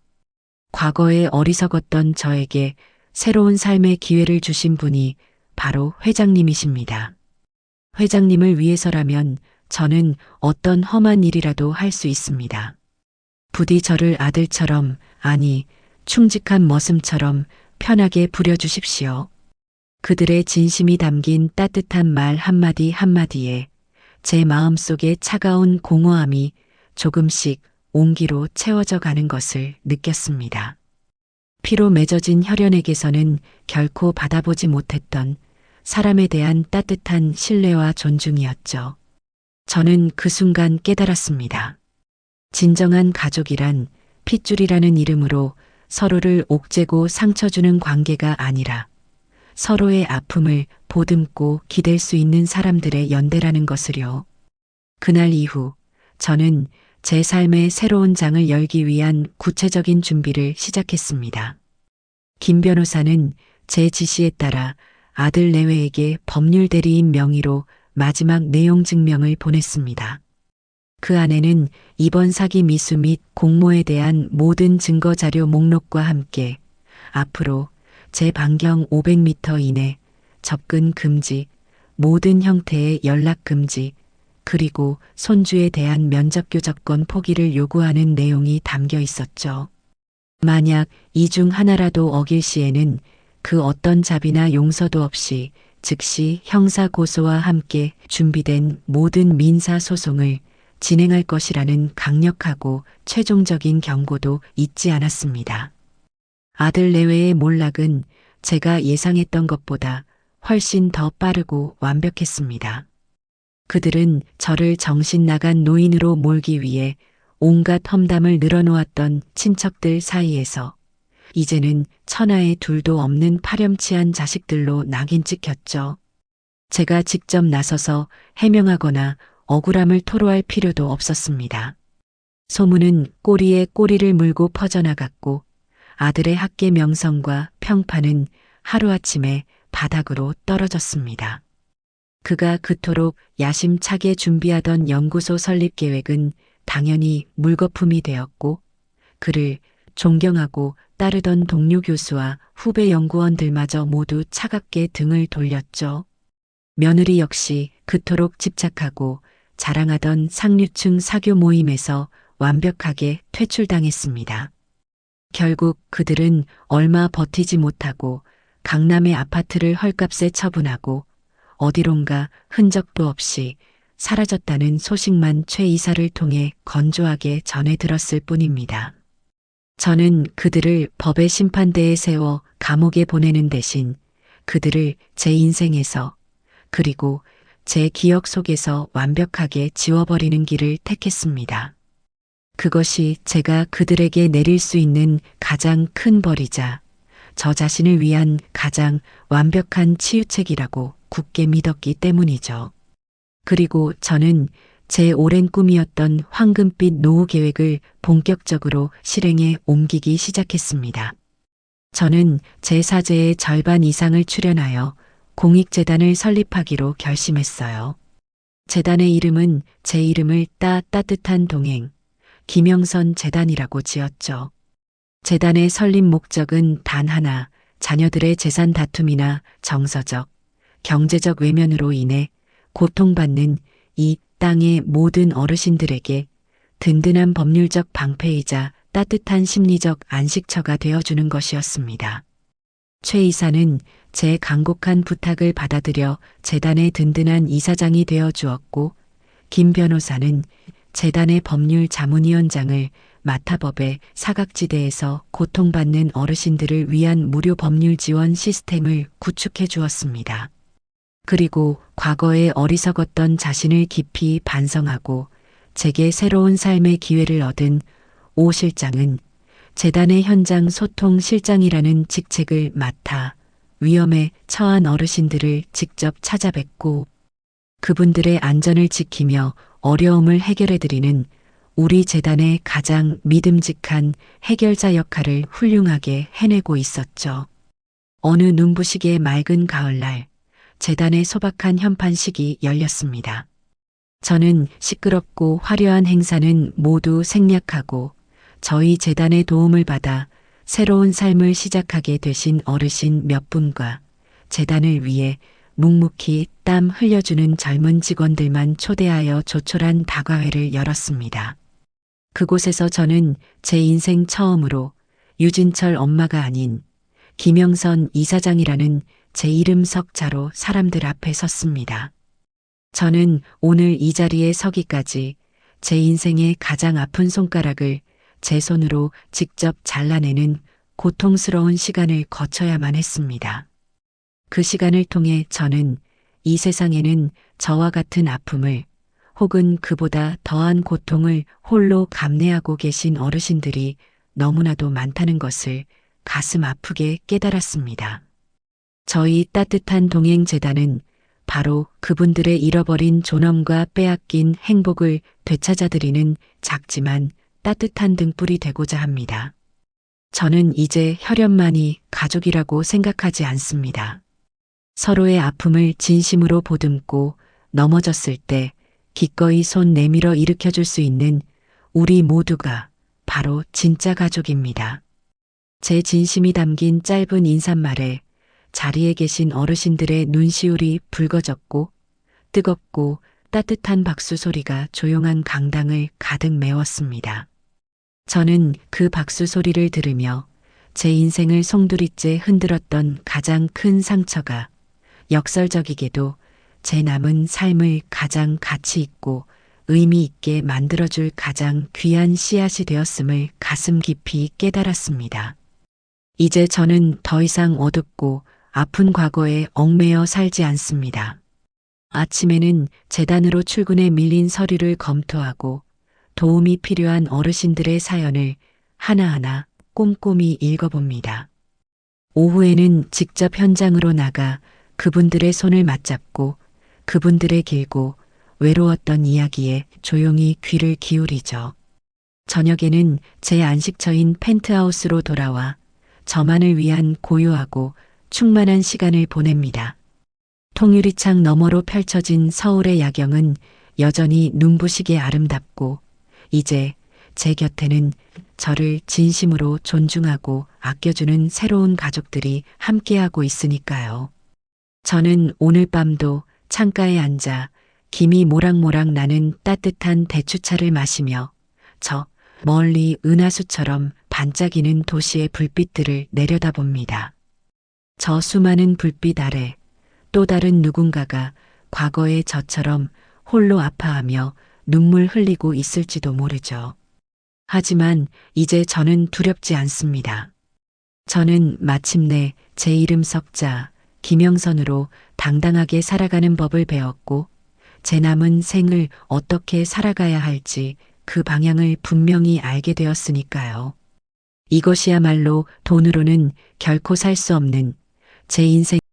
과거에 어리석었던 저에게 새로운 삶의 기회를 주신 분이 바로 회장님이십니다. 회장님을 위해서라면 저는 어떤 험한 일이라도 할 수 있습니다. 부디 저를 아들처럼, 아니, 충직한 머슴처럼 편하게 부려주십시오. 그들의 진심이 담긴 따뜻한 말 한마디 한마디에 제 마음속의 차가운 공허함이 조금씩 온기로 채워져 가는 것을 느꼈습니다. 피로 맺어진 혈연에게서는 결코 받아보지 못했던 사람에 대한 따뜻한 신뢰와 존중이었죠. 저는 그 순간 깨달았습니다. 진정한 가족이란 핏줄이라는 이름으로 서로를 옥죄고 상처 주는 관계가 아니라 서로의 아픔을 보듬고 기댈 수 있는 사람들의 연대라는 것을요. 그날 이후 저는 제 삶의 새로운 장을 열기 위한 구체적인 준비를 시작했습니다. 김 변호사는 제 지시에 따라 아들 내외에게 법률 대리인 명의로 마지막 내용 증명을 보냈습니다. 그 안에는 이번 사기 미수 및 공모에 대한 모든 증거 자료 목록과 함께 앞으로 제 반경 500m 이내 접근 금지, 모든 형태의 연락 금지, 그리고 손주에 대한 면접 교접권 포기를 요구하는 내용이 담겨 있었죠. 만약 이 중 하나라도 어길 시에는 그 어떤 자비나 용서도 없이 즉시 형사 고소와 함께 준비된 모든 민사 소송을 진행할 것이라는 강력하고 최종적인 경고도 잊지 않았습니다. 아들 내외의 몰락은 제가 예상했던 것보다 훨씬 더 빠르고 완벽했습니다. 그들은 저를 정신 나간 노인으로 몰기 위해 온갖 험담을 늘어놓았던 친척들 사이에서 이제는 천하에 둘도 없는 파렴치한 자식들로 낙인 찍혔죠. 제가 직접 나서서 해명하거나 억울함을 토로할 필요도 없었습니다. 소문은 꼬리에 꼬리를 물고 퍼져나갔고 아들의 학계 명성과 평판은 하루아침에 바닥으로 떨어졌습니다. 그가 그토록 야심차게 준비하던 연구소 설립 계획은 당연히 물거품이 되었고 그를 존경하고 따르던 동료 교수와 후배 연구원들마저 모두 차갑게 등을 돌렸죠. 며느리 역시 그토록 집착하고 자랑하던 상류층 사교 모임에서 완벽하게 퇴출당했습니다. 결국 그들은 얼마 버티지 못하고 강남의 아파트를 헐값에 처분하고 어디론가 흔적도 없이 사라졌다는 소식만 최 이사를 통해 건조하게 전해 들었을 뿐입니다. 저는 그들을 법의 심판대에 세워 감옥에 보내는 대신 그들을 제 인생에서 그리고 제 기억 속에서 완벽하게 지워버리는 길을 택했습니다. 그것이 제가 그들에게 내릴 수 있는 가장 큰 벌이자 저 자신을 위한 가장 완벽한 치유책이라고 굳게 믿었기 때문이죠. 그리고 저는 제 오랜 꿈이었던 황금빛 노후 계획을 본격적으로 실행에 옮기기 시작했습니다. 저는 제 사재의 절반 이상을 출연하여 공익재단을 설립하기로 결심했어요. 재단의 이름은 제 이름을 따 따뜻한 동행, 김영선 재단이라고 지었죠. 재단의 설립 목적은 단 하나, 자녀들의 재산 다툼이나 정서적, 경제적 외면으로 인해 고통받는 이 땅의 모든 어르신들에게 든든한 법률적 방패이자 따뜻한 심리적 안식처가 되어주는 것이었습니다. 최 이사는 제 간곡한 부탁을 받아들여 재단의 든든한 이사장이 되어 주었고, 김 변호사는 재단의 법률 자문위원장을 맡아 법의 사각지대에서 고통받는 어르신들을 위한 무료 법률 지원 시스템을 구축해 주었습니다. 그리고 과거에 어리석었던 자신을 깊이 반성하고 제게 새로운 삶의 기회를 얻은 오 실장은 재단의 현장 소통 실장이라는 직책을 맡아 위험에 처한 어르신들을 직접 찾아뵙고 그분들의 안전을 지키며 어려움을 해결해드리는 우리 재단의 가장 믿음직한 해결자 역할을 훌륭하게 해내고 있었죠. 어느 눈부시게 맑은 가을날, 재단의 소박한 현판식이 열렸습니다. 저는 시끄럽고 화려한 행사는 모두 생략하고 저희 재단의 도움을 받아 새로운 삶을 시작하게 되신 어르신 몇 분과 재단을 위해 묵묵히 땀 흘려주는 젊은 직원들만 초대하여 조촐한 다과회를 열었습니다. 그곳에서 저는 제 인생 처음으로 유진철 엄마가 아닌 김영선 이사장이라는 제 이름 석자로 사람들 앞에 섰습니다. 저는 오늘 이 자리에 서기까지 제 인생의 가장 아픈 손가락을 제 손으로 직접 잘라내는 고통스러운 시간을 거쳐야만 했습니다. 그 시간을 통해 저는 이 세상에는 저와 같은 아픔을 혹은 그보다 더한 고통을 홀로 감내하고 계신 어르신들이 너무나도 많다는 것을 가슴 아프게 깨달았습니다. 저희 따뜻한 동행재단은 바로 그분들의 잃어버린 존엄과 빼앗긴 행복을 되찾아드리는 작지만 따뜻한 등불이 되고자 합니다. 저는 이제 혈연만이 가족이라고 생각하지 않습니다. 서로의 아픔을 진심으로 보듬고 넘어졌을 때 기꺼이 손 내밀어 일으켜줄 수 있는 우리 모두가 바로 진짜 가족입니다. 제 진심이 담긴 짧은 인사말에 자리에 계신 어르신들의 눈시울이 붉어졌고 뜨겁고 따뜻한 박수 소리가 조용한 강당을 가득 메웠습니다. 저는 그 박수 소리를 들으며 제 인생을 송두리째 흔들었던 가장 큰 상처가 역설적이게도 제 남은 삶을 가장 가치 있고 의미 있게 만들어줄 가장 귀한 씨앗이 되었음을 가슴 깊이 깨달았습니다. 이제 저는 더 이상 어둡고 아픈 과거에 얽매여 살지 않습니다. 아침에는 재단으로 출근해 밀린 서류를 검토하고 도움이 필요한 어르신들의 사연을 하나하나 꼼꼼히 읽어봅니다. 오후에는 직접 현장으로 나가 그분들의 손을 맞잡고 그분들의 길고 외로웠던 이야기에 조용히 귀를 기울이죠. 저녁에는 제 안식처인 펜트하우스로 돌아와 저만을 위한 고요하고 충만한 시간을 보냅니다. 통유리창 너머로 펼쳐진 서울의 야경은 여전히 눈부시게 아름답고 이제 제 곁에는 저를 진심으로 존중하고 아껴주는 새로운 가족들이 함께하고 있으니까요. 저는 오늘 밤도 창가에 앉아 김이 모락모락 나는 따뜻한 대추차를 마시며 저 멀리 은하수처럼 반짝이는 도시의 불빛들을 내려다봅니다. 저 수많은 불빛 아래 또 다른 누군가가 과거의 저처럼 홀로 아파하며 눈물 흘리고 있을지도 모르죠. 하지만 이제 저는 두렵지 않습니다. 저는 마침내 제 이름 석자 김영선으로 당당하게 살아가는 법을 배웠고 제 남은 생을 어떻게 살아가야 할지 그 방향을 분명히 알게 되었으니까요. 이것이야말로 돈으로는 결코 살 수 없는 제 인생